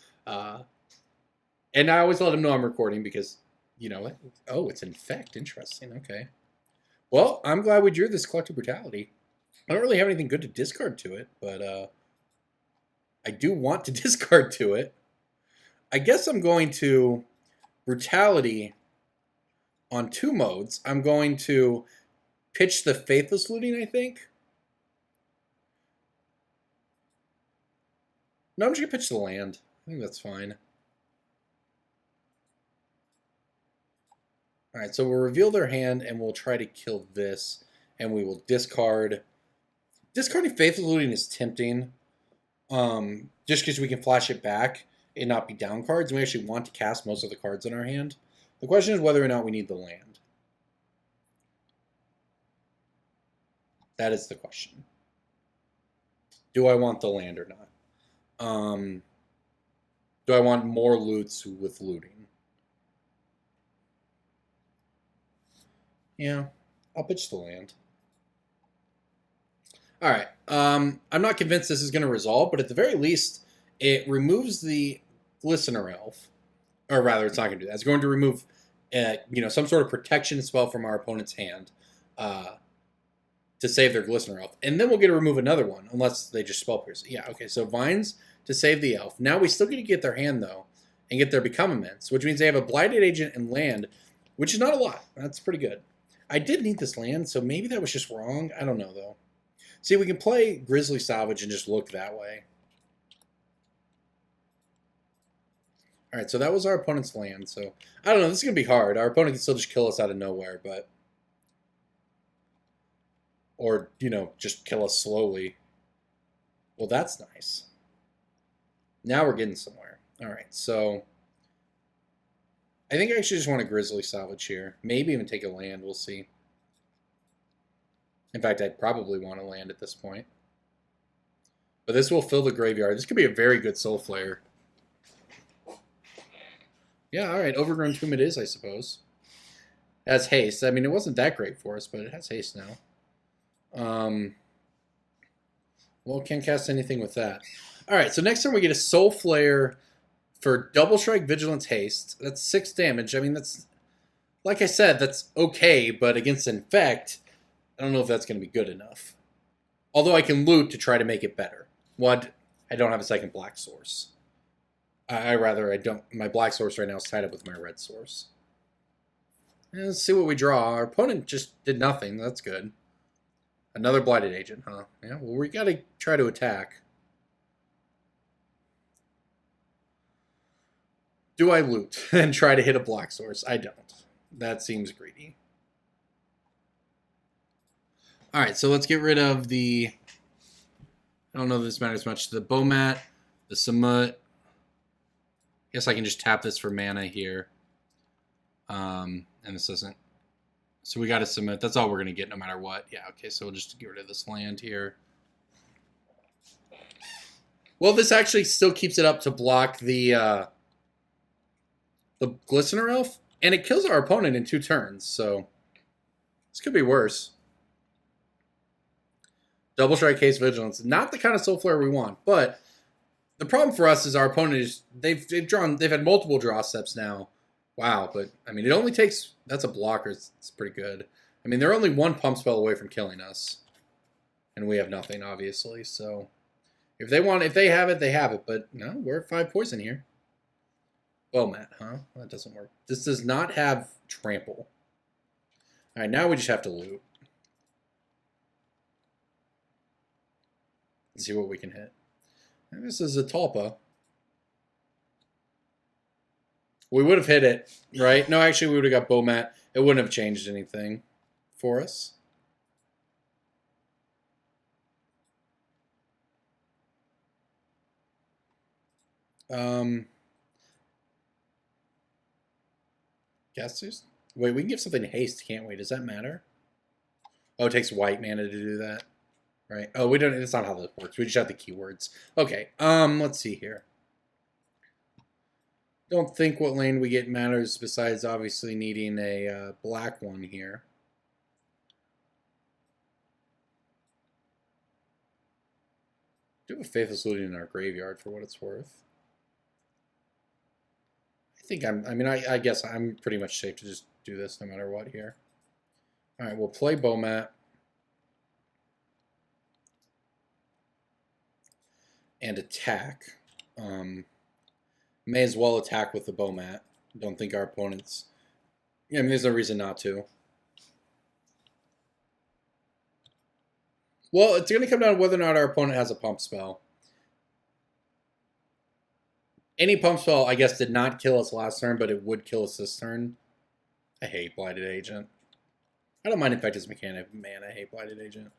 And I always let them know I'm recording because, you know what? Oh, it's Infect. Interesting. Okay. Well, I'm glad we drew this Collective Brutality. I don't really have anything good to discard to it, but I do want to discard to it. I guess I'm going to Brutality on 2 modes. I'm going to pitch the Faithless Looting, I think. No, I'm just going to pitch the land. I think that's fine. All right, so we'll reveal their hand and we'll try to kill this, and we will discard. Discarding Faithless Looting is tempting, just because we can flash it back and not be down cards. And we actually want to cast most of the cards in our hand. The question is whether or not we need the land. That is the question. Do I want the land or not? Do I want more loots with looting? Yeah, I'll pitch the land. All right. I'm not convinced this is going to resolve, but at the very least, it removes the Glistener Elf. Or rather, it's not going to do that. It's going to remove, some sort of protection spell from our opponent's hand to save their Glistener Elf. And then we'll get to remove another one, unless they just spell pierce. Yeah, okay, so Vines to save the Elf. Now we still get to get their hand, though, and get their Become Immense, which means they have a Blighted Agent and land, which is not a lot. That's pretty good. I did need this land, so maybe that was just wrong. I don't know, though. See, we can play Grizzly Salvage and just look that way. All right, so that was our opponent's land. So, I don't know. This is going to be hard. Our opponent can still just kill us out of nowhere, but... Or, just kill us slowly. Well, that's nice. Now we're getting somewhere. All right, so... I think I actually just want a Grizzly Salvage here. Maybe even take a land. We'll see. In fact, I'd probably want to land at this point. But this will fill the graveyard. This could be a very good Soulflayer. Yeah, alright. Overgrown Tomb it is, I suppose. It has haste. I mean, it wasn't that great for us, but it has haste now. Well, can't cast anything with that. Alright, so next time we get a Soulflayer for Double Strike, Vigilance, Haste. That's 6 damage. I mean, that's... Like I said, that's okay, but against Infect... I don't know if that's going to be good enough. Although I can loot to try to make it better. What? I don't have a second black source. I don't. My black source right now is tied up with my red source. And let's see what we draw. Our opponent just did nothing. That's good. Another Blighted Agent, huh? Yeah, well, we got to try to attack. Do I loot and try to hit a black source? I don't. That seems greedy. Alright, so let's get rid of the... I don't know if this matters much. The Bomat, the Samut. Guess I can just tap this for mana here. And this doesn't... So we got a Samut. That's all we're going to get no matter what. Yeah, okay, so we'll just get rid of this land here. Well, this actually still keeps it up to block the Glistener Elf. And it kills our opponent in 2 turns, so... This could be worse. Double Strike, Haste, Vigilance. Not the kind of Soulflayer we want, but the problem for us is our opponent is they've had multiple draw steps now. Wow, but I mean it only takes that's a blocker. It's pretty good. I mean they're only 1 pump spell away from killing us, and we have nothing obviously. So if they have it, they have it. But no, we're at 5 poison here. Well, Matt, huh? That doesn't work. This does not have trample. All right, now we just have to loot. Let's see what we can hit. And this is a Talpa. We would have hit it, right? No, actually, we would have got Bomat. It wouldn't have changed anything for us. Casters? Wait, we can give something haste, can't we? Does that matter? Oh, it takes white mana to do that. Right. Oh, we don't. That's not how this works. We just have the keywords. Okay. Let's see here. Don't think what lane we get matters besides obviously needing a black one here. Do have a Faithless Looting in our graveyard for what it's worth. I guess I'm pretty much safe to just do this no matter what here. All right, we'll play Bomat. And attack. May as well attack with the Bomat. Don't think our opponents... Yeah, I mean, there's no reason not to. Well, it's going to come down to whether or not our opponent has a pump spell. Any pump spell, I guess, did not kill us last turn, but it would kill us this turn. I hate Blighted Agent. I don't mind Infect as mechanic, man, I hate Blighted Agent.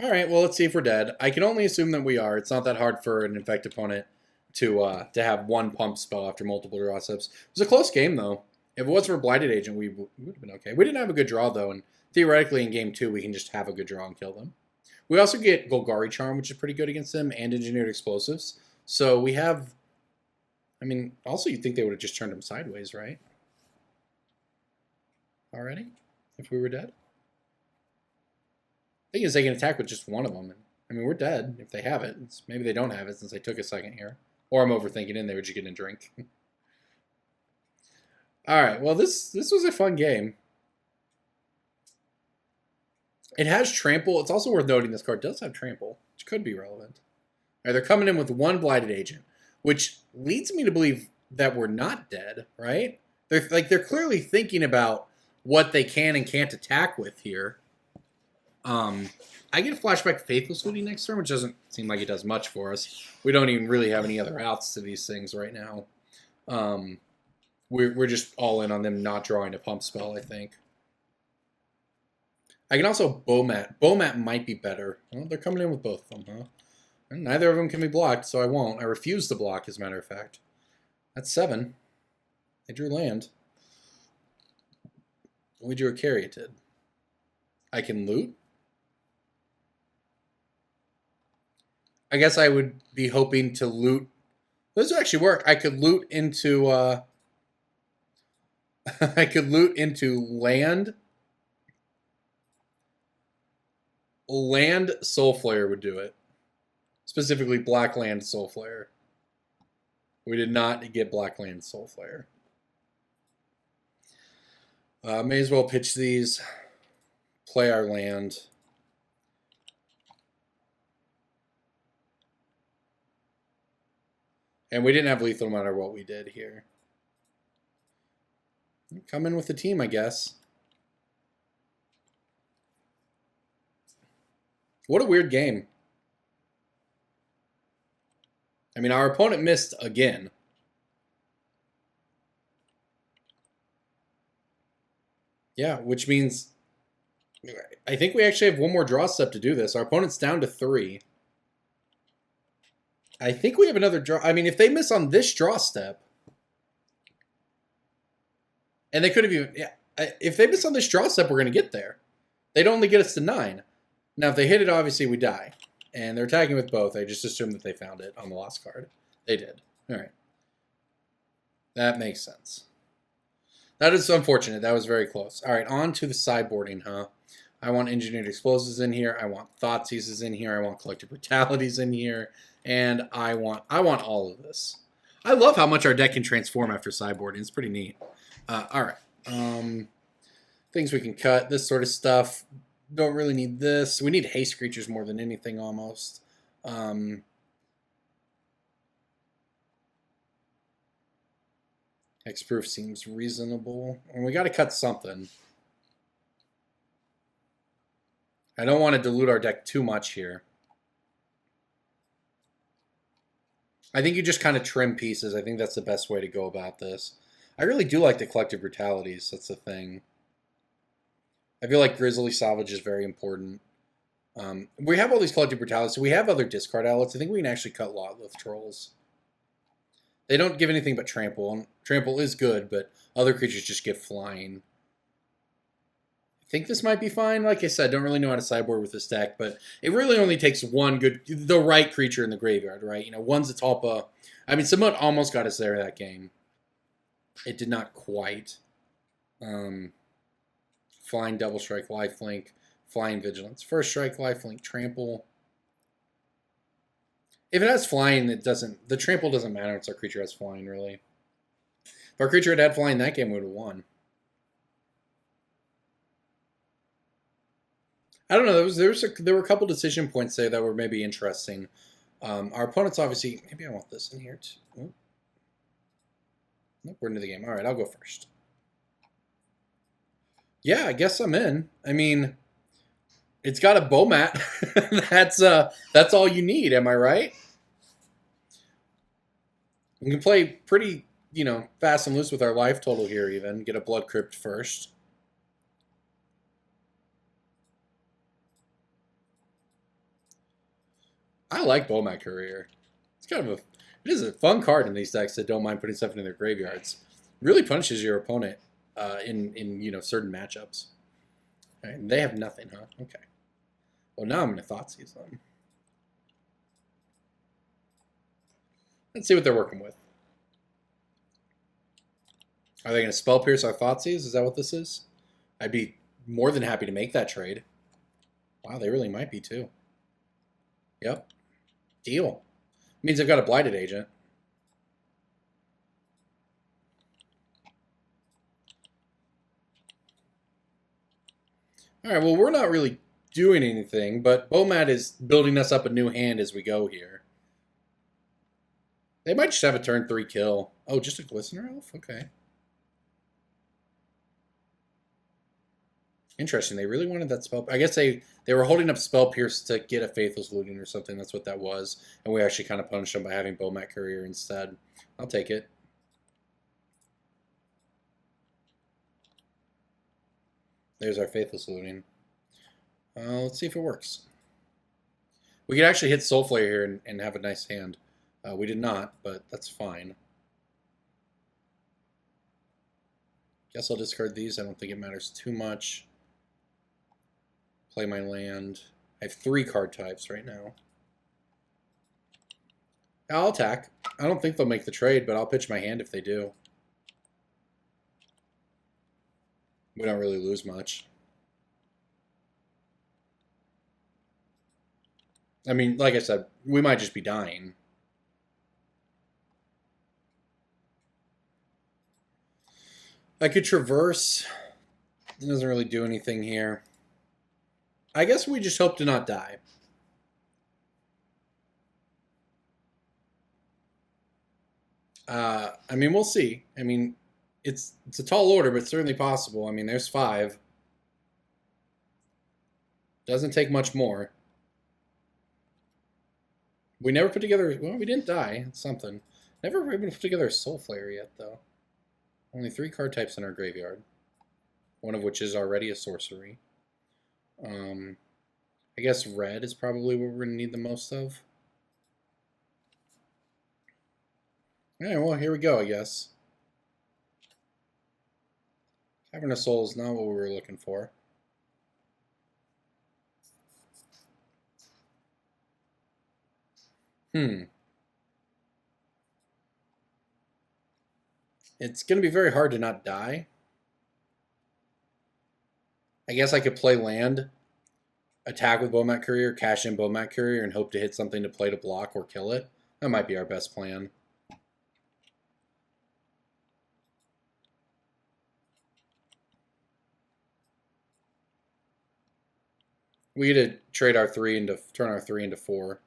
Alright, well, let's see if we're dead. I can only assume that we are. It's not that hard for an Infect opponent to have one pump spell after multiple draw steps. It was a close game, though. If it was for Blighted Agent, we would have been okay. We didn't have a good draw, though, and theoretically in Game 2, we can just have a good draw and kill them. We also get Golgari Charm, which is pretty good against them, and Engineered Explosives. So we have... I mean, also you'd think they would have just turned them sideways, right? Already? If we were dead? The thing is, they can attack with just one of them. I mean, we're dead if they have it. Maybe they don't have it since they took a second here. Or I'm overthinking it and they were just getting a drink. Alright, well, this was a fun game. It has Trample. It's also worth noting this card does have Trample, which could be relevant. Alright, they're coming in with one Blighted Agent, which leads me to believe that we're not dead, right? They're clearly thinking about what they can and can't attack with here. I get a flashback to Faithless Looting next turn, which doesn't seem like it does much for us. We don't even really have any other outs to these things right now. We're just all in on them not drawing a pump spell, I think. I can also Bowmat. Bowmat might be better. Well, they're coming in with both of them, huh? And neither of them can be blocked, so I won't. I refuse to block, as a matter of fact. That's 7. They drew land. We drew a Caryatid. I can loot. I guess I would be hoping to loot. Those would actually work. I could loot into I could loot into land. Land Soulflayer would do it. Specifically Black Land Soulflayer. We did not get Black Land Soulflayer. May as well pitch these. Play our land. And we didn't have lethal no matter what we did here. Come in with the team, I guess. What a weird game. I mean, our opponent missed again. Yeah, which means I think we actually have one more draw step to do this. Our opponent's down to 3. I think we have another draw. I mean, if they miss on this draw step, and they could have even, yeah, if they miss on this draw step, we're going to get there. They'd only get us to 9. Now, if they hit it, obviously we die. And they're attacking with both. I just assumed that they found it on the lost card. They did. All right. That makes sense. That is unfortunate. That was very close. All right, on to the sideboarding, huh? I want Engineered Explosives in here. I want Thoughtseizes in here. I want Collective Brutalities in here. And I want all of this. I love how much our deck can transform after sideboarding. It's pretty neat. All right. Things we can cut. This sort of stuff. Don't really need this. We need haste creatures more than anything almost. Hexproof seems reasonable. And we got to cut something. I don't want to dilute our deck too much here. I think you just kind of trim pieces. I think that's the best way to go about this. I really do like the Collective Brutalities. That's the thing. I feel like Grizzly Salvage is very important. We have all these Collective Brutalities. So we have other discard outlets. I think we can actually cut Lotleth Trolls. They don't give anything but Trample. And Trample is good, but other creatures just get flying. I think this might be fine. Like I said, don't really know how to sideboard with this deck, but it really only takes one the right creature in the graveyard, right? You know, one's a Talpa. I mean, Samut almost got us there that game. It did not quite. Flying Double Strike, Lifelink, Flying Vigilance. First Strike, Lifelink, Trample. If it has Flying, the Trample doesn't matter if our creature has Flying, really. If our creature had Flying that game, we would have won. I don't know. There were a couple decision points there that were maybe interesting. Our opponent's obviously... Maybe I want this in here too. Oh. Nope, we're into the game. All right, I'll go first. Yeah, I guess I'm in. I mean, it's got a Bowmat. That's all you need. Am I right? We can play pretty, fast and loose with our life total here even. Get a Blood Crypt first. I like Bowmat Courier. It's kind of it is a fun card in these decks that don't mind putting stuff into their graveyards. Really punishes your opponent in certain matchups. Right, they have nothing, huh? Okay. Well, now I'm going to Thoughtseize them. Let's see what they're working with. Are they going to Spell Pierce our Thoughtseize? Is that what this is? I'd be more than happy to make that trade. Wow, they really might be too. Yep. Deal. Means I've got a Blighted Agent. Alright, well, we're not really doing anything, but Bowmat is building us up a new hand as we go here. They might just have a turn 3 kill. Oh, just a Glistener Elf? Okay. Interesting. They really wanted that spell. I guess they were holding up Spell Pierce to get a Faithless Looting or something. That's what that was. And we actually kind of punished them by having Bowmat Courier instead. I'll take it. There's our Faithless Looting. Let's see if it works. We could actually hit Soulflayer here and have a nice hand. We did not, but that's fine. Guess I'll discard these. I don't think it matters too much. Play my land. I have 3 card types right now. I'll attack. I don't think they'll make the trade, but I'll pitch my hand if they do. We don't really lose much. I mean, like I said, we might just be dying. I could Traverse. It doesn't really do anything here. I guess we just hope to not die. I mean, we'll see. I mean, it's a tall order, but it's certainly possible. I mean, there's 5. Doesn't take much more. We never put together... Well, we didn't die. It's something. Never even put together a Soulflayer yet, though. Only 3 card types in our graveyard. One of which is already a sorcery. I guess red is probably what we're going to need the most of. Alright, well, here we go, I guess. Cavern of Souls is not what we were looking for. It's going to be very hard to not die. I guess I could play land, attack with Bowmat Courier, cash in Bowmat Courier, and hope to hit something to play to block or kill it. That might be our best plan. We get to trade our 3 into turn our 3 into 4.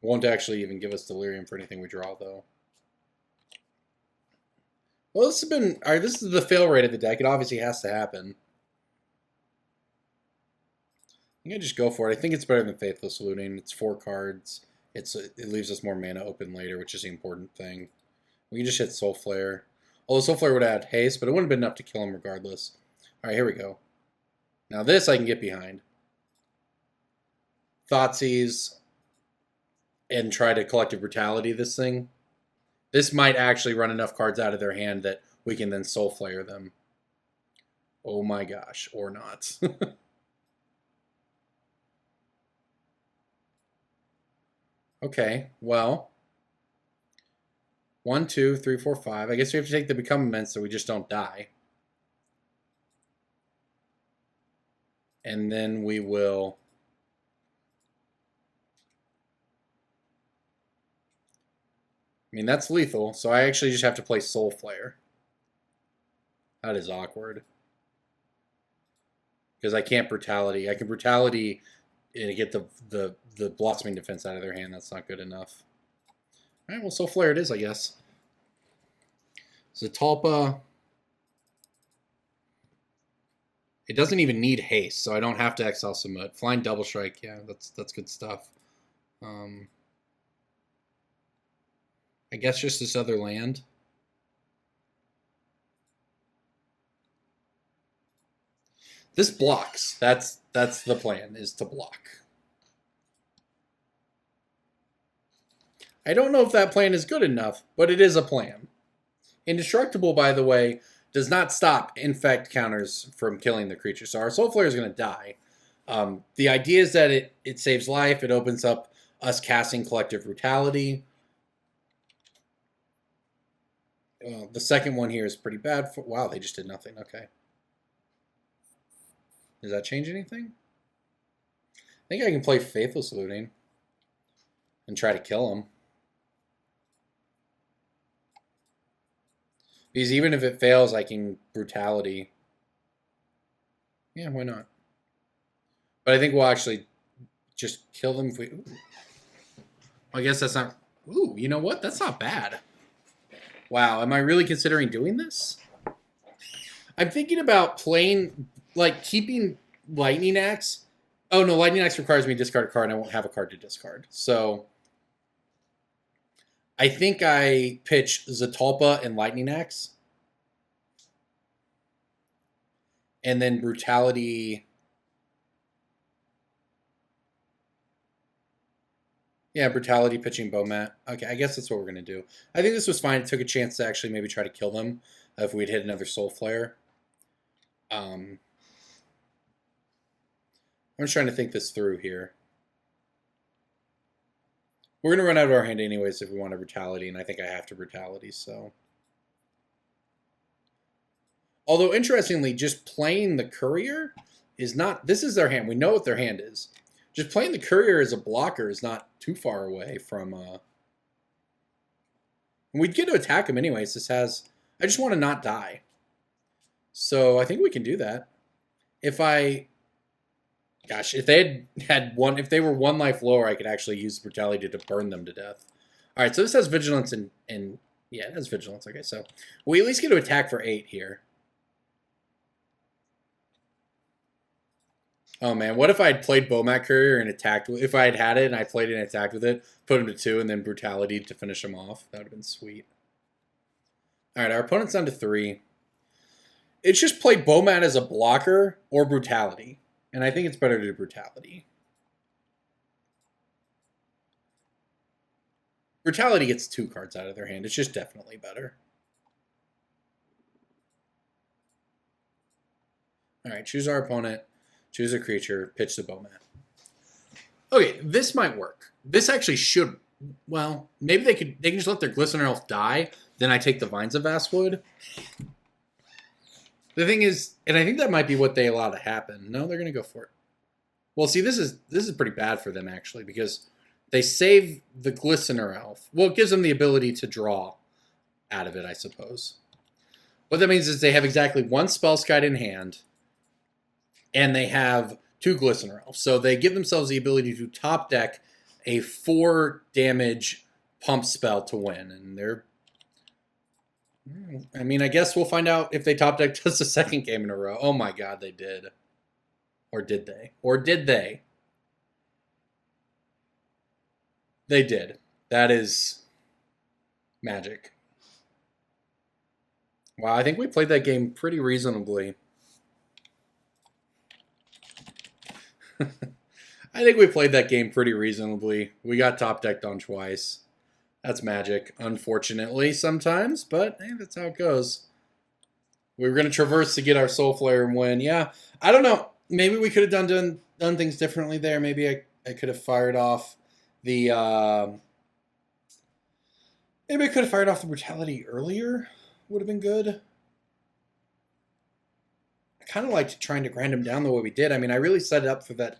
Won't actually even give us Delirium for anything we draw, though. Well, this has been... Alright, this is the fail rate of the deck. It obviously has to happen. I'm going to just go for it. I think it's better than Faithless Looting. It's 4 cards. It leaves us more mana open later, which is the important thing. We can just hit Soulflayer. Although Soulflayer would add haste, but it wouldn't have been enough to kill him regardless. Alright, here we go. Now this I can get behind. Thoughtseize and try to Collective Brutality this thing. This might actually run enough cards out of their hand that we can then Soulflayer them. Oh my gosh, or not. Okay, well. 1, 2, 3, 4, 5. I guess we have to take the Become Immense so we just don't die. And then we will... I mean, that's lethal, so I actually just have to play Soulflayer. That is awkward. Because I can't Brutality. I can Brutality and get the Blossoming Defense out of their hand. That's not good enough. Alright, well, Soulflayer it is, I guess. Zepalta. It doesn't even need haste, so I don't have to exile Samut. Flying Double Strike, yeah, that's good stuff. I guess just this other land. This blocks. That's the plan, is to block. I don't know if that plan is good enough, but it is a plan. Indestructible, by the way, does not stop infect counters from killing the creature. So our Soulflayer is going to die. The idea is that it saves life. It opens up us casting Collective Brutality. The second one here is pretty bad. Wow, they just did nothing. Okay. Does that change anything? I think I can play Faithless Looting and try to kill him. Because even if it fails, I can Brutality. Yeah, why not? But I think we'll actually just kill them if we... Ooh. I guess that's not... Ooh, you know what? That's not bad. Wow, am I really considering doing this? I'm thinking about playing... Like, keeping Lightning Axe. Oh, no, Lightning Axe requires me to discard a card, and I won't have a card to discard. So, I think I pitch Zepalta and Lightning Axe. And then Brutality. Yeah, Brutality pitching Bowmat. Okay, I guess that's what we're going to do. I think this was fine. It took a chance to actually maybe try to kill them if we'd hit another Soulflayer. I'm just trying to think this through here. We're going to run out of our hand anyways if we want a Brutality, and I think I have to Brutality, so. Although, interestingly, just playing the Courier is not... This is their hand. We know what their hand is. Just playing the Courier as a blocker is not too far away from... And we'd get to attack them anyways. This has... I just want to not die. So, I think we can do that. If I... Gosh, if they had one, if they were one life lower, I could actually use Brutality to burn them to death. All right, so this has Vigilance and yeah, it has Vigilance. Okay, so we at least get to attack for 8 here. Oh man, what if I had played Bowmat Courier and attacked? If I had it and I played it and attacked with it, put him to 2 and then Brutality to finish him off. That would have been sweet. All right, our opponent's down to 3. It's just play Bowmat as a blocker or Brutality. And I think it's better to do Brutality. Brutality gets 2 cards out of their hand. It's just definitely better. Alright, choose our opponent. Choose a creature. Pitch the Bowmat. Okay, this might work. This actually should... Well, maybe they can just let their Glistener Elf die. Then I take the Vines of Vastwood. The thing is, and I think that might be what they allow to happen. No, they're going to go for it. Well, see, this is pretty bad for them, actually, because they save the Glistener Elf. Well, it gives them the ability to draw out of it, I suppose. What that means is they have exactly 1 Spellskite in hand, and they have 2 Glistener Elves. So they give themselves the ability to top deck a 4 damage pump spell to win, and they're... I mean, I guess we'll find out if they top decked us a 2nd game in a row. Oh my god, they did. Or did they? Or did they? They did. That is magic. Wow, I think we played that game pretty reasonably. I think we played that game pretty reasonably. We got top decked on twice. That's magic, unfortunately, sometimes, but hey, that's how it goes. We were going to traverse to get our Soulflayer and win. Yeah, I don't know. Maybe we could have done things differently there. Maybe I could have fired off the... maybe I could have fired off the Brutality earlier. Would have been good. I kind of liked trying to grind him down the way we did. I mean, I really set it up for that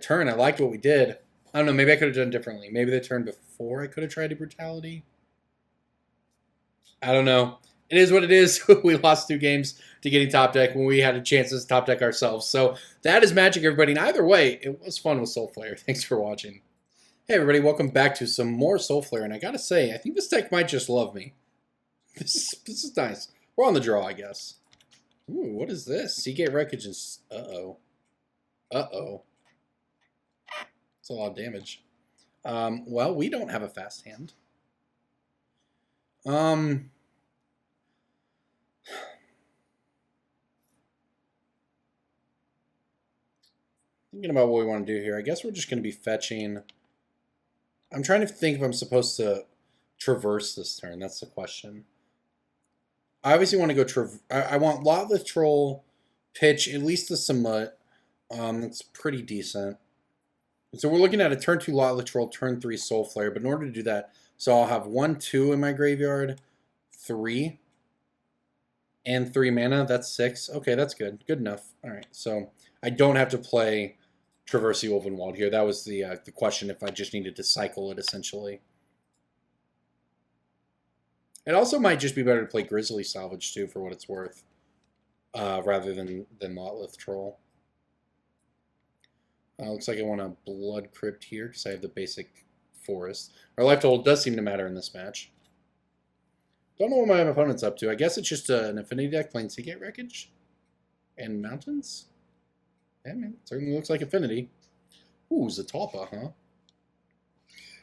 turn. I liked what we did. I don't know, maybe I could have done differently. Maybe the turn before I could have tried to Brutality. I don't know. It is what it is. We lost 2 games to getting top deck when we had a chance to top deck ourselves. So that is magic, everybody. And either way, it was fun with Soulflayer. Thanks for watching. Hey, everybody. Welcome back to some more Soulflayer. And I got to say, I think this deck might just love me. This is nice. We're on the draw, I guess. Ooh, what is this? Seagate Wreckage is... Uh-oh. Uh-oh. That's a lot of damage. Well, we don't have a fast hand. Thinking about what we want to do here. I guess we're just going to be fetching. I'm trying to think if I'm supposed to traverse this turn. That's the question. I obviously want to go I want Lotleth Troll, pitch at least the Samut. That's pretty decent. So we're looking at a turn 2 Lotleth Troll, turn 3 Soulflayer. But in order to do that, so I'll have 1, 2 in my graveyard, 3, and 3 mana. That's 6. Okay, that's good. Good enough. All right, so I don't have to play Traverse the Ulvenwald here. That was the question, if I just needed to cycle it, essentially. It also might just be better to play Grizzly Salvage, too, for what it's worth, rather than Lotleth Troll. Looks like I want a Blood Crypt here, because I have the basic forest. Our life total does seem to matter in this match. Don't know what my opponent's up to. I guess it's just an Affinity deck playing Seagate Wreckage and Mountains. Yeah, man, certainly looks like Affinity. Ooh, Zepalta, huh?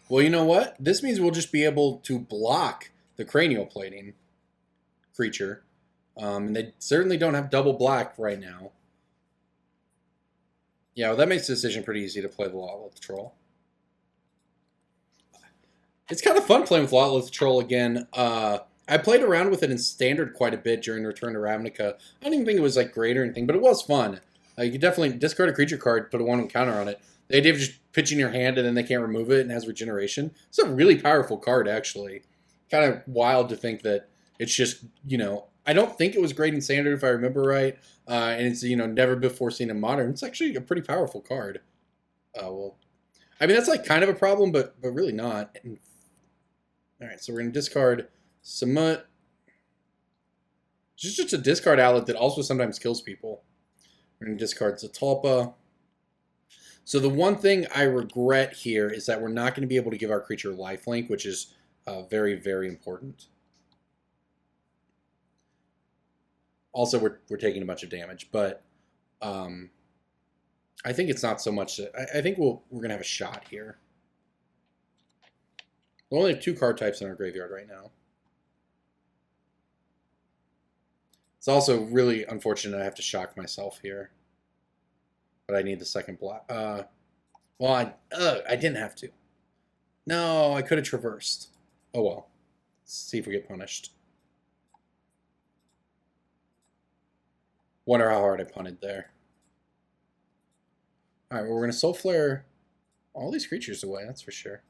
Well, you know what? This means we'll just be able to block the Cranial Plating creature. And they certainly don't have double black right now. Yeah, well, that makes the decision pretty easy to play the Lotleth Troll. It's kind of fun playing with Lotleth Troll again. I played around with it in Standard quite a bit during Return to Ravnica. I don't even think it was like great or anything, but it was fun. You could definitely discard a creature card, put a 1 counter on it. The idea of just pitching your hand and then they can't remove it and has regeneration. It's a really powerful card, actually. Kind of wild to think that it's just, you know, I don't think it was great in Standard, if I remember right. And it's, you know, never before seen in Modern. It's actually a pretty powerful card. Well, I mean, that's like kind of a problem, but really not. All right, so we're going to discard Samut. Just a discard outlet that also sometimes kills people. We're going to discard Zepalta. So the one thing I regret here is that we're not going to be able to give our creature lifelink, which is very, very important. Also, we're taking a bunch of damage, but I think it's not so much that I think we're going to have a shot here. We only have 2 card types in our graveyard right now. It's also really unfortunate I have to shock myself here. But I need the second block. Well, I didn't have to. No, I could have traversed. Oh well. Let's see if we get punished. Wonder how hard I punted there. Alright, well, we're going to Soulflayer all these creatures away, that's for sure.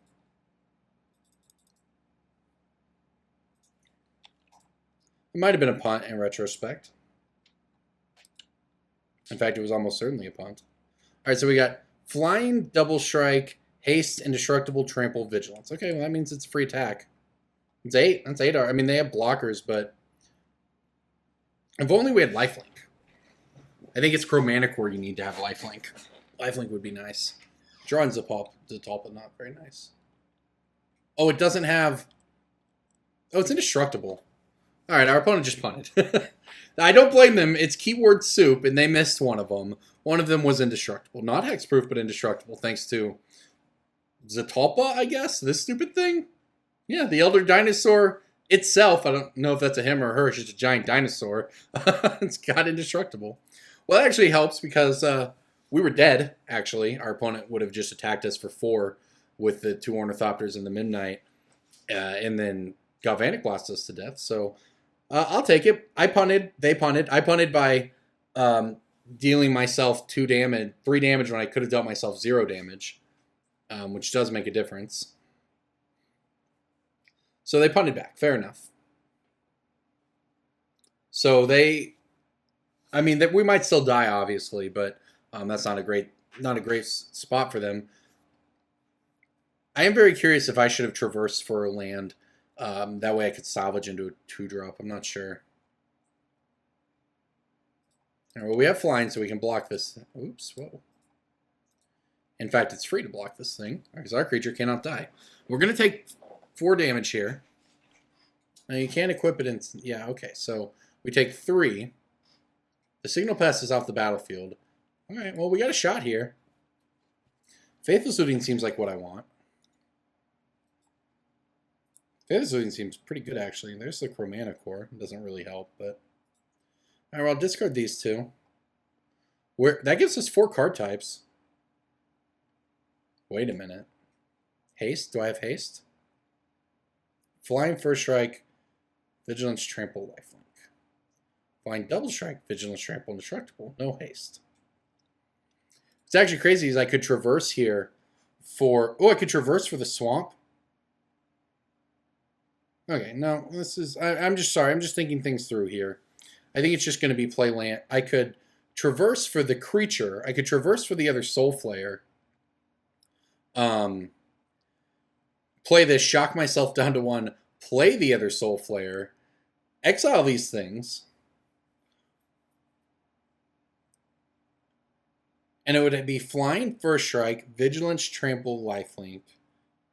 It might have been a punt in retrospect. In fact, it was almost certainly a punt. All right, so we got Flying, Double Strike, Haste, Indestructible, Trample, Vigilance. Okay, well, that means it's a free attack. It's 8. That's 8. I mean, they have blockers, but if only we had lifelink. I think it's Chromanticore you need to have lifelink. Lifelink would be nice. Drawing Zepalta, not very nice. Oh, it doesn't have... Oh, it's indestructible. All right, our opponent just punted. I don't blame them. It's keyword soup, and they missed one of them. One of them was indestructible. Not hexproof, but indestructible, thanks to Zepalta, I guess? This stupid thing? Yeah, the Elder Dinosaur itself. I don't know if that's a him or her. It's just a giant dinosaur. It's got indestructible. Well, that actually helps because we were dead, actually. Our opponent would have just attacked us for 4 with the 2 Ornithopters and the Midnight, and then Galvanic Blast us to death. So I'll take it. I punted. They punted. I punted by dealing myself 3 damage when I could have dealt myself 0 damage, which does make a difference. So they punted back. Fair enough. So I mean, we might still die, obviously, but that's not a great spot for them. I am very curious if I should have traversed for a land. That way I could salvage into a 2-drop. I'm not sure. All right, well, we have flying, so we can block this. Oops, whoa. In fact, it's free to block this thing, because our creature cannot die. We're going to take 4 damage here. Now, you can't equip it in... Yeah, okay, so we take 3. The signal passes off the battlefield. All right, well, we got a shot here. Faithless Looting seems like what I want. Vigilance seems pretty good, actually. There's the Chromanticore. It doesn't really help, but... Alright, well, I'll discard these two. That gives us 4 card types. Wait a minute. Haste? Do I have haste? Flying First Strike, Vigilance, Trample, lifelink. Flying Double Strike, Vigilance, Trample, indestructible. No haste. It's actually crazy is I could traverse here for... Oh, I could traverse for the swamp. Okay, no, this is... I'm just sorry. I'm just thinking things through here. I think it's just going to be play land. I could traverse for the creature. I could traverse for the other Soulflayer. Play this, shock myself down to 1, play the other Soulflayer, exile these things, and it would be Flying First Strike, Vigilance, Trample, lifelink.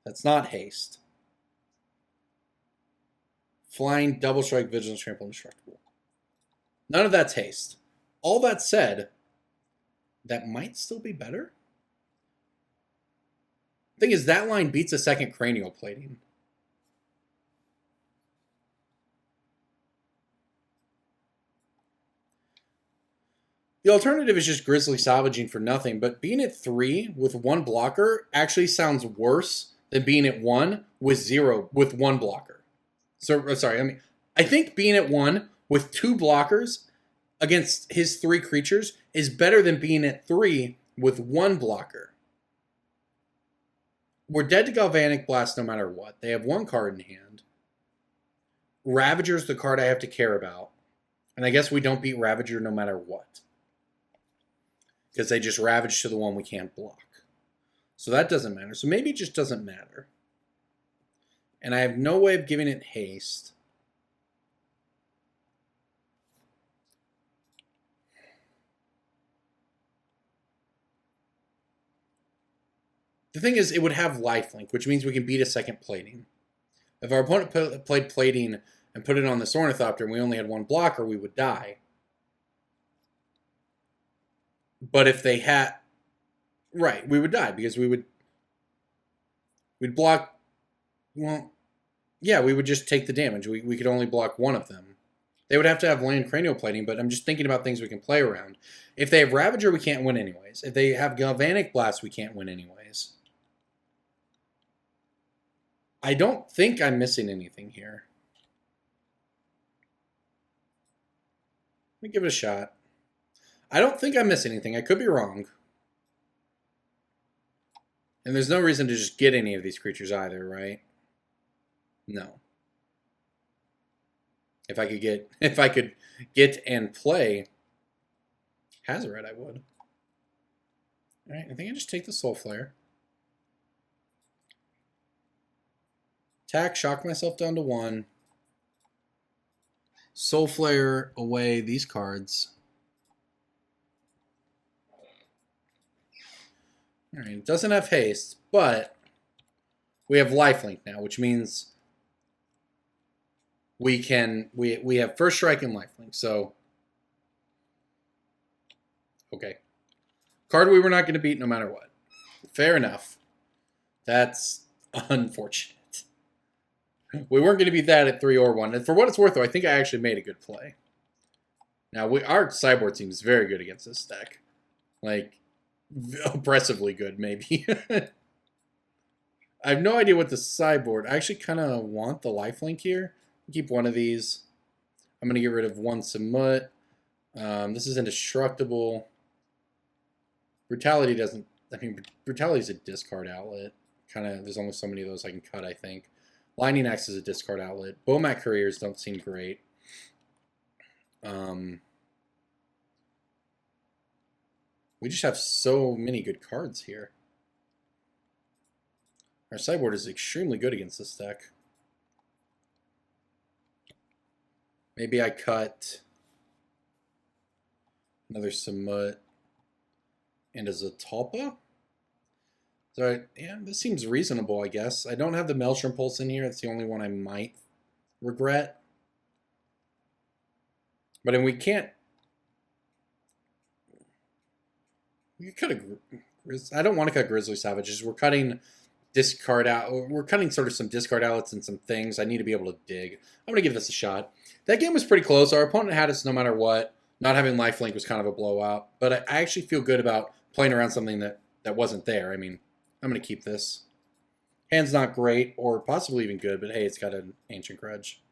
That's not haste. Flying Double Strike, Vigilance, Trample, indestructible. None of that's haste. All that said, that might still be better. Thing is, that line beats a second cranial plating. The alternative is just Grizzly Salvaging for nothing, but being at 3 with 1 blocker actually sounds worse than being at 1 with 1 blocker. So, sorry, I think being at 1 with 2 blockers against his 3 creatures is better than being at 3 with 1 blocker. We're dead to Galvanic Blast no matter what. They have 1 card in hand. Ravager's the card I have to care about. And I guess we don't beat Ravager no matter what. Because they just Ravage to the one we can't block. So that doesn't matter. So maybe it just doesn't matter. And I have no way of giving it haste. The thing is, it would have lifelink, which means we can beat a second plating. If our opponent played plating and put it on this Ornithopter and we only had 1 blocker, we would die. But if they had... Right, we would die because we'd block... Well, yeah, we would just take the damage. We could only block 1 of them. They would have to have land cranial plating, but I'm just thinking about things we can play around. If they have Ravager, we can't win anyways. If they have Galvanic Blast, we can't win anyways. I don't think I'm missing anything here. Let me give it a shot. I don't think I'm missing anything. I could be wrong. And there's no reason to just get any of these creatures either, right? No. If I could get and play Hazoret, I would. Alright, I think I just take the Soulflayer. Attack, shock myself down to 1. Soulflayer away these cards. Alright, it doesn't have haste, but we have lifelink now, which means we have first strike and lifelink, so okay. Card we were not going to beat no matter what. Fair enough. That's unfortunate. We weren't going to beat that at 3 or 1. And for what it's worth, though, I think I actually made a good play. Now, our sideboard seems very good against this deck. Like, oppressively good, maybe. I have no idea what the sideboard... I actually kind of want the lifelink here. Keep 1 of these. I'm going to get rid of 1 Samut. This is indestructible. Brutality doesn't... I mean, Brutality is a discard outlet. There's only so many of those I can cut, I think. Lightning Axe is a discard outlet. Bomat Couriers don't seem great. We just have so many good cards here. Our sideboard is extremely good against this deck. Maybe I cut another Samut and a Zepalta. So, yeah, this seems reasonable, I guess. I don't have the Maelstrom Pulse in here. It's the only one I might regret. But we can't... We could cut I don't want to cut Grizzly Savages. We're cutting discard out. We're cutting sort of some discard outlets and some things. I need to be able to dig. I'm going to give this a shot. That game was pretty close. Our opponent had us no matter what. Not having lifelink was kind of a blowout. But I actually feel good about playing around something that wasn't there. I mean, I'm going to keep this. Hand's not great, or possibly even good, but hey, it's got an Ancient Grudge.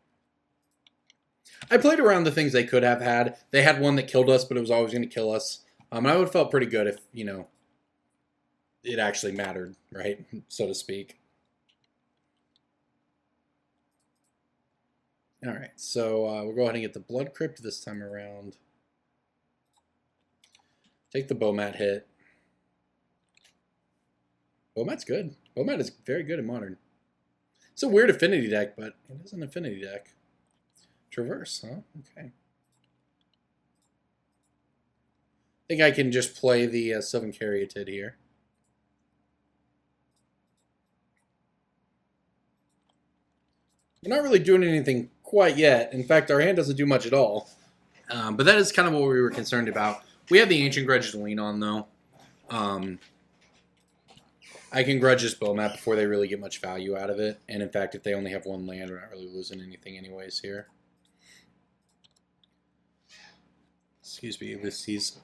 I played around the things they could have had. They had one that killed us, but it was always going to kill us. And I would have felt pretty good if, you know, it actually mattered, right? So to speak. All right, so we'll go ahead and get the Blood Crypt this time around. Take the Bomat hit. Bomat's good. Bomat is very good in Modern. It's a weird Affinity deck, but it is an Affinity deck. Traverse, huh? Okay. I think I can just play the Sylvan Caryatid here. We're not really doing anything quite yet. In fact, our hand doesn't do much at all. But that is kind of what we were concerned about. We have the Ancient Grudge to lean on, though. I can grudge this Bomat before they really get much value out of it. And in fact, if they only have one land, we're not really losing anything anyways here. Excuse me, Ulysses.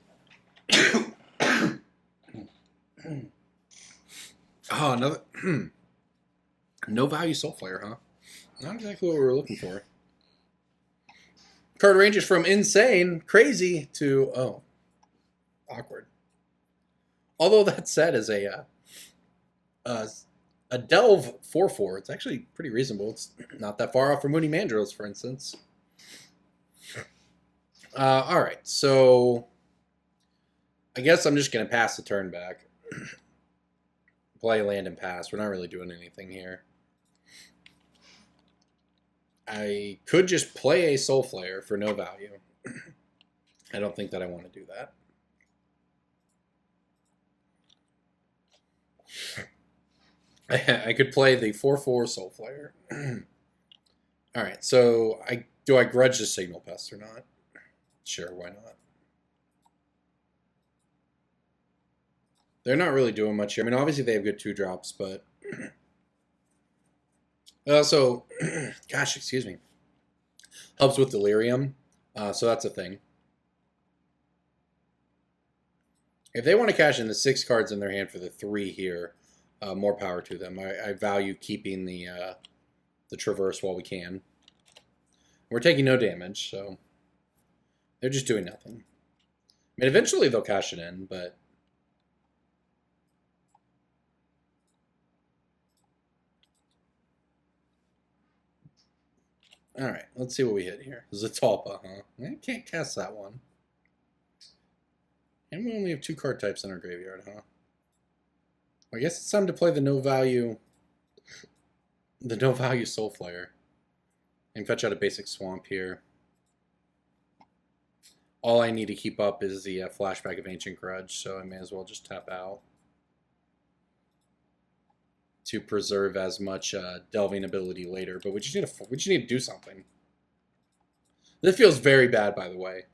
Oh, another... no value Soulflayer, huh? Not exactly what we were looking for. Card ranges from insane, crazy, to, oh, awkward. Although that said, as a Delve 4/4, it's actually pretty reasonable. It's not that far off from Mooney Mandrills, for instance. All right, so I guess I'm just going to pass the turn back. Play land and pass. We're not really doing anything here. I could just play a Soulflayer for no value. I don't think that I want to do that. I could play the 4/4 Soulflayer. All right, so do I grudge the Signal Pest or not? Sure, why not? They're not really doing much here. I mean, obviously they have good 2-drops, but... so, gosh, excuse me. Helps with Delirium, so that's a thing. If they want to cash in the 6 cards in their hand for the 3 here, more power to them. I value keeping the Traverse while we can. We're taking no damage, so they're just doing nothing. I mean, eventually they'll cash it in, but... All right, let's see what we hit here. Zepalta, huh? I can't cast that one. And we only have 2 card types in our graveyard, huh? I guess it's time to play the no value Soulflayer. And fetch out a basic swamp here. All I need to keep up is the flashback of Ancient Grudge, so I may as well just tap out to preserve as much delving ability later. But we just need to do something. This feels very bad, by the way.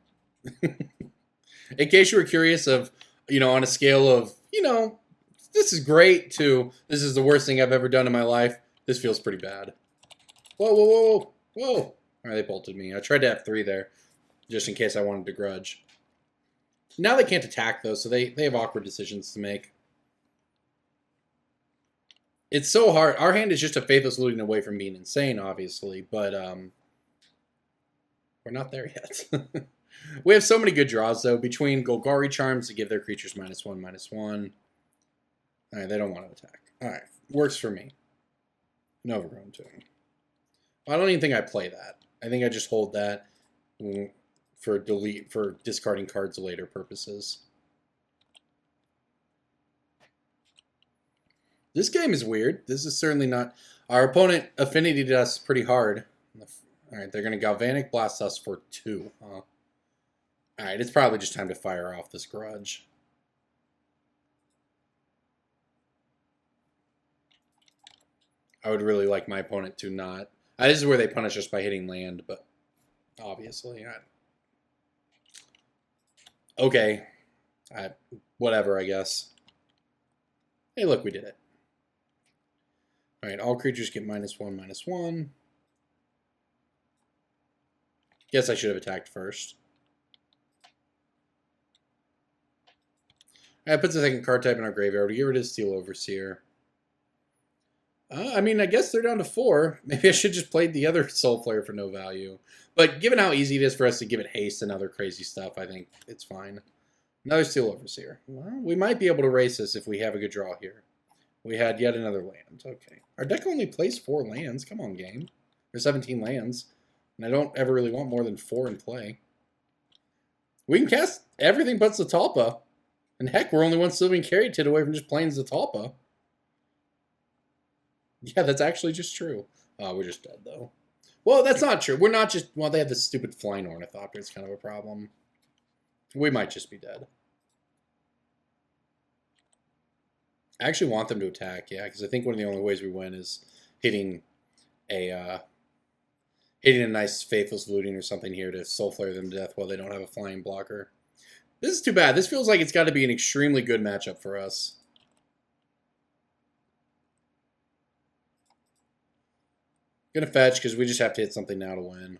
In case you were curious of, on a scale of, this is great to this is the worst thing I've ever done in my life, this feels pretty bad. Whoa, whoa, whoa, whoa. All right, they bolted me. I tried to have 3 there, just in case I wanted to grudge. Now they can't attack, though, so they have awkward decisions to make. It's so hard. Our hand is just a Faithless Looting away from being insane, obviously, but we're not there yet. We have so many good draws, though, between Golgari Charms to give their creatures -1/-1. All right, they don't want to attack. All right, works for me. No Overgrown Tomb. I don't even think I play that. I think I just hold that for discarding cards later purposes. This game is weird. This is certainly not... Our opponent Affinity to us pretty hard. Alright, they're going to Galvanic Blast us for 2. Alright, it's probably just time to fire off this Grudge. I would really like my opponent to not... this is where they punish us by hitting land, but obviously... Okay. Whatever, I guess. Hey, look, we did it. Alright, all creatures get -1/-1. Guess I should have attacked first. Alright, puts a second card type in our graveyard. We get rid of Steel Overseer. I mean, I guess they're down to 4. Maybe I should just played the other Soulflayer for no value. But given how easy it is for us to give it haste and other crazy stuff, I think it's fine. Another Steel Overseer. Well, we might be able to race this if we have a good draw here. We had yet another land. Okay. Our deck only plays 4 lands. Come on, game. There's 17 lands. And I don't ever really want more than 4 in play. We can cast everything but Zepalta. And heck, we're only one Sylvan Caryatid away from just playing Zepalta. Yeah, that's actually just true. Oh, we're just dead, though. Well, that's not true. We're not just... Well, they have this stupid flying Ornithopter. It's kind of a problem. We might just be dead. I actually want them to attack, yeah, because I think one of the only ways we win is hitting a nice Faithless Looting or something here to Soulflayer them to death while they don't have a flying blocker. This is too bad. This feels like it's got to be an extremely good matchup for us. Gonna fetch because we just have to hit something now to win.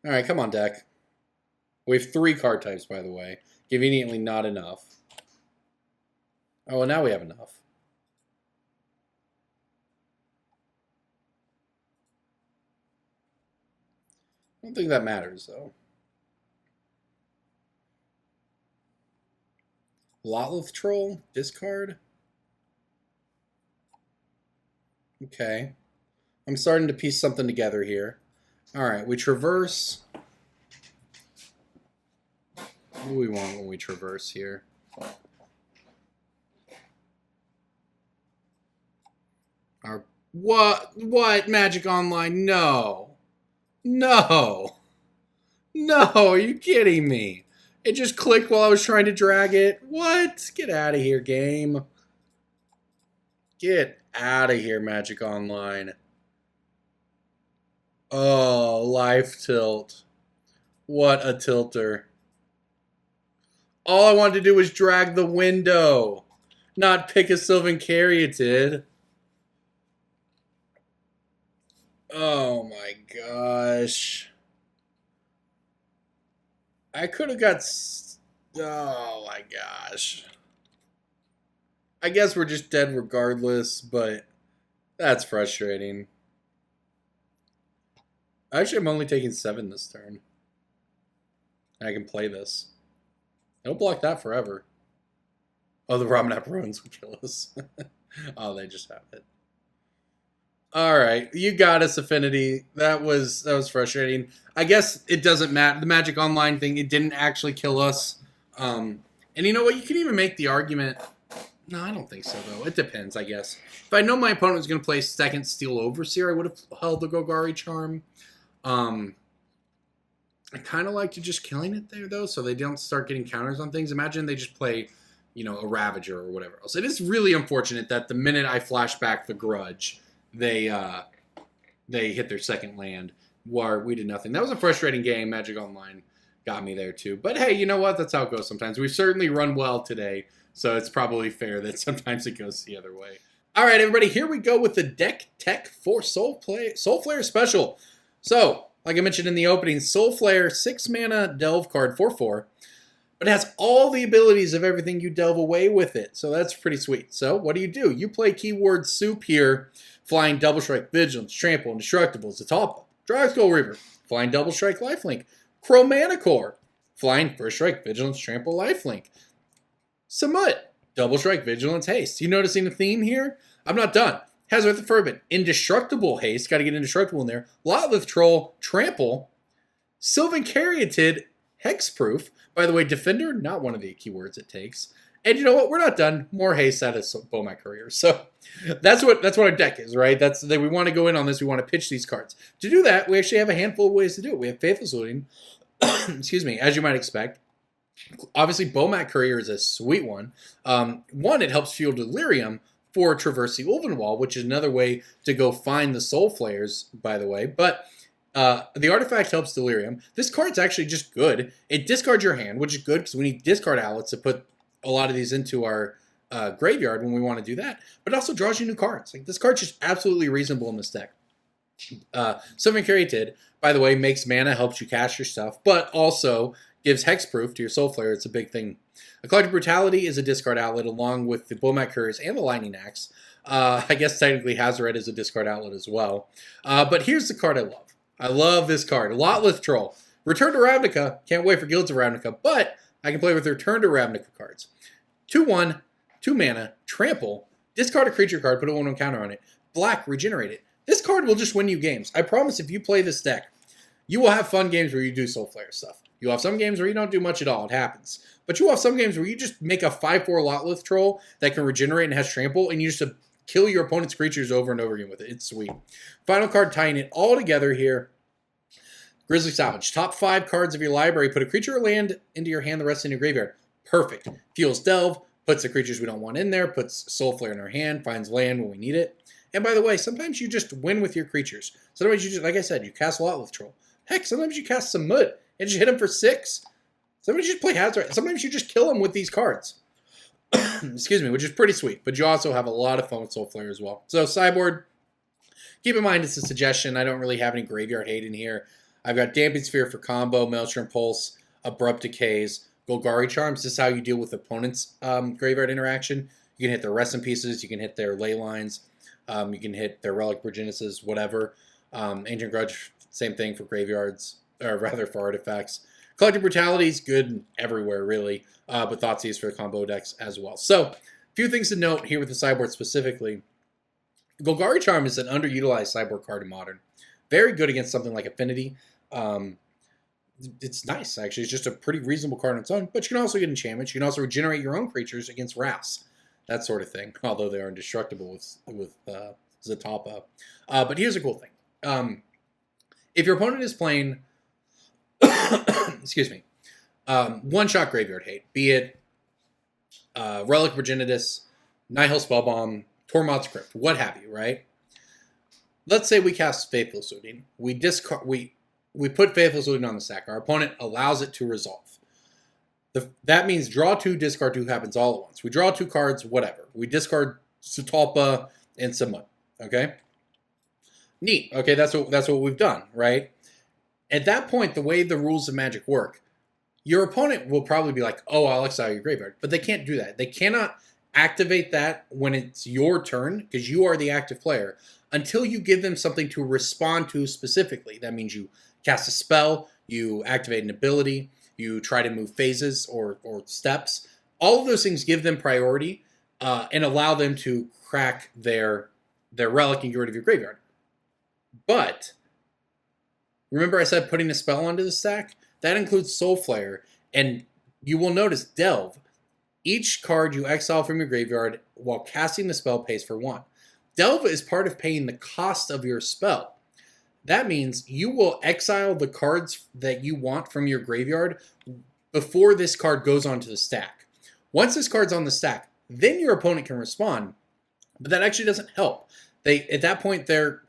Alright, come on, deck. We have 3 card types, by the way. Conveniently not enough. Oh, well, now we have enough. I don't think that matters, though. Lotleth Troll, discard. Okay. I'm starting to piece something together here. Alright, we traverse. What do we want when we traverse here? Our what? Magic Online? No. No. No, are you kidding me? It just clicked while I was trying to drag it. What? Get out of here, game. Get out of here, Magic Online. Oh, life tilt. What a tilter. All I wanted to do was drag the window, not pick a Sylvan Caryatid. Oh my gosh. I could have got... Oh my gosh. I guess we're just dead regardless, but that's frustrating. Actually, I'm only taking 7 this turn. I can play this. Don't block that forever. Oh, the Ramanap Ruins will kill us. Oh, they just have it. Alright, you got us, Affinity. That was frustrating. I guess it doesn't matter. The Magic Online thing, it didn't actually kill us. And you know what? You can even make the argument... No, I don't think so, though. It depends, I guess. If I know my opponent was going to play second Steel Overseer, I would have held the Golgari Charm. I kind of like to just killing it there, though, so they don't start getting counters on things. Imagine they just play, you know, a Ravager or whatever else. It is really unfortunate that the minute I flash back the Grudge, they hit their second land, where we did nothing. That was a frustrating game. Magic Online got me there, too. But, hey, you know what? That's how it goes sometimes. We've certainly run well today, so it's probably fair that sometimes it goes the other way. All right, everybody, here we go with the deck tech for Soulflayer special. So, like I mentioned in the opening, Soulflayer, 6-mana delve card, 4/4. But it has all the abilities of everything you delve away with it. So that's pretty sweet. So what do? You play keyword soup here, flying Double Strike, Vigilance, Trample, Indestructible, Zepalta, Drogskol Reaver, flying Double Strike, lifelink, Chromanticore, flying First Strike, Vigilance, Trample, lifelink, Samut, Double Strike, Vigilance, haste. You noticing a theme here? I'm not done. Hazard the Fervent, Indestructible haste, got to get Indestructible in there. Lotleth Troll, Trample, Sylvan Caryatid, Hexproof. By the way, Defender, not one of the keywords it takes. And you know what? We're not done. More haste out of Bomat Courier. So that's what our deck is, right? We want to go in on this. We want to pitch these cards. To do that, we actually have a handful of ways to do it. We have Faithless Looting, excuse me, as you might expect. Obviously, Bomat Courier is a sweet one. One, it helps fuel Delirium for Traverse the Ulvenwall, which is another way to go find the Soulflayers, by the way. But the artifact helps Delirium. This card's actually just good. It discards your hand, which is good because we need discard outlets to put a lot of these into our graveyard when we want to do that, but it also draws you new cards. Like, this card's just absolutely reasonable in this deck. Something Created, by the way, makes mana, helps you cast your stuff, but also gives hexproof to your Soulflayer. It's a big thing. Eclectic Brutality is a discard outlet along with the Bomat Couriers and the Lightning Axe. I guess technically Hazoret is a discard outlet as well. But here's the card I love. I love this card. Lotleth Troll. Return to Ravnica. Can't wait for Guilds of Ravnica, but I can play with Return to Ravnica cards. 2/1, 2 mana, trample, discard a creature card, put a 1/1 counter on it. Black, regenerate it. This card will just win you games. I promise if you play this deck, you will have fun games where you do Soulflayer stuff. You'll have some games where you don't do much at all. It happens. But you'll have some games where you just make a 5/4 Lotleth Troll that can regenerate and has trample, and you just kill your opponent's creatures over and over again with it. It's sweet. Final card, tying it all together here. Grizzly Salvage. Top 5 cards of your library. Put a creature or land into your hand, the rest in your graveyard. Perfect. Fuels Delve. Puts the creatures we don't want in there. Puts Soulflayer in our hand. Finds land when we need it. And by the way, sometimes you just win with your creatures. Sometimes you just, like I said, you cast Lotleth Troll. Heck, sometimes you cast Samut and just hit him for 6. Sometimes you just play Hazoret. Sometimes you just kill him with these cards. Excuse me, which is pretty sweet. But you also have a lot of fun with Soulflayer as well. So sideboard, keep in mind it's a suggestion. I don't really have any graveyard hate in here. I've got Damping Sphere for combo, Maelstrom Pulse, Abrupt Decays, Golgari Charms. This is how you deal with opponents' graveyard interaction. You can hit their Rest in Pieces. You can hit their Ley Lines. You can hit their Relic Progenises, whatever. Ancient Grudge, same thing for graveyards, or rather for artifacts. Collective Brutality is good everywhere, really, but Thoughtseize is for the combo decks as well. So, a few things to note here with the sideboard specifically. Golgari Charm is an underutilized sideboard card in Modern. Very good against something like Affinity. It's nice, actually. It's just a pretty reasonable card on its own, but you can also get enchantments. You can also regenerate your own creatures against Wraths. That sort of thing, although they are indestructible with Zepalta. But here's a cool thing. If your opponent is playing, excuse me, one-shot graveyard hate, be it Relic Progenitus, Nihil Spellbomb, Tormod's Crypt, what have you, right? Let's say we cast Faithless Looting. We put Faithless Looting on the stack. Our opponent allows it to resolve. That means draw 2, discard 2 happens all at once. We draw 2 cards, whatever. We discard Zepalta and Samut. Okay? Neat. Okay, that's what we've done, right? At that point, the way the rules of Magic work, your opponent will probably be like, oh, I'll exile your graveyard. But they can't do that. They cannot activate that when it's your turn, because you are the active player, until you give them something to respond to specifically. That means you cast a spell, you activate an ability, you try to move phases or steps. All of those things give them priority and allow them to crack their relic and get rid of your graveyard. But remember I said putting a spell onto the stack? That includes Soulflayer. And you will notice Delve. Each card you exile from your graveyard while casting the spell pays for 1. Delve is part of paying the cost of your spell. That means you will exile the cards that you want from your graveyard before this card goes onto the stack. Once this card's on the stack, then your opponent can respond. But that actually doesn't help. At that point, their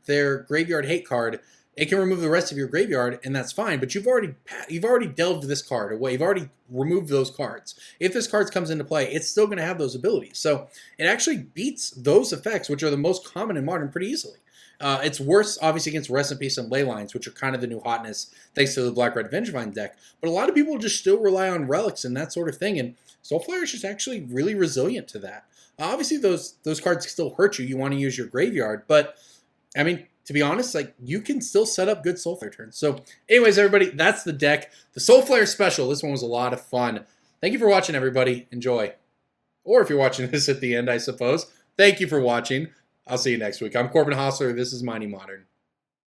graveyard hate card, it can remove the rest of your graveyard, and that's fine. But you've already delved this card away. You've already removed those cards. If this card comes into play, it's still going to have those abilities. So it actually beats those effects, which are the most common in Modern, pretty easily. It's worse, obviously, against Rest in Peace and Ley Lines, which are kind of the new hotness thanks to the Black-Red Vengevine deck. But a lot of people just still rely on relics and that sort of thing, and Soulflayer is just actually really resilient to that. Obviously, those cards still hurt you. You want to use your graveyard, but, I mean, to be honest, like, you can still set up good Soulflayer turns. So, anyways, everybody, that's the deck. The Soulflayer special, this one was a lot of fun. Thank you for watching, everybody. Enjoy. Or if you're watching this at the end, I suppose. Thank you for watching. I'll see you next week. I'm Corbin Hostler. This is Mighty Modern.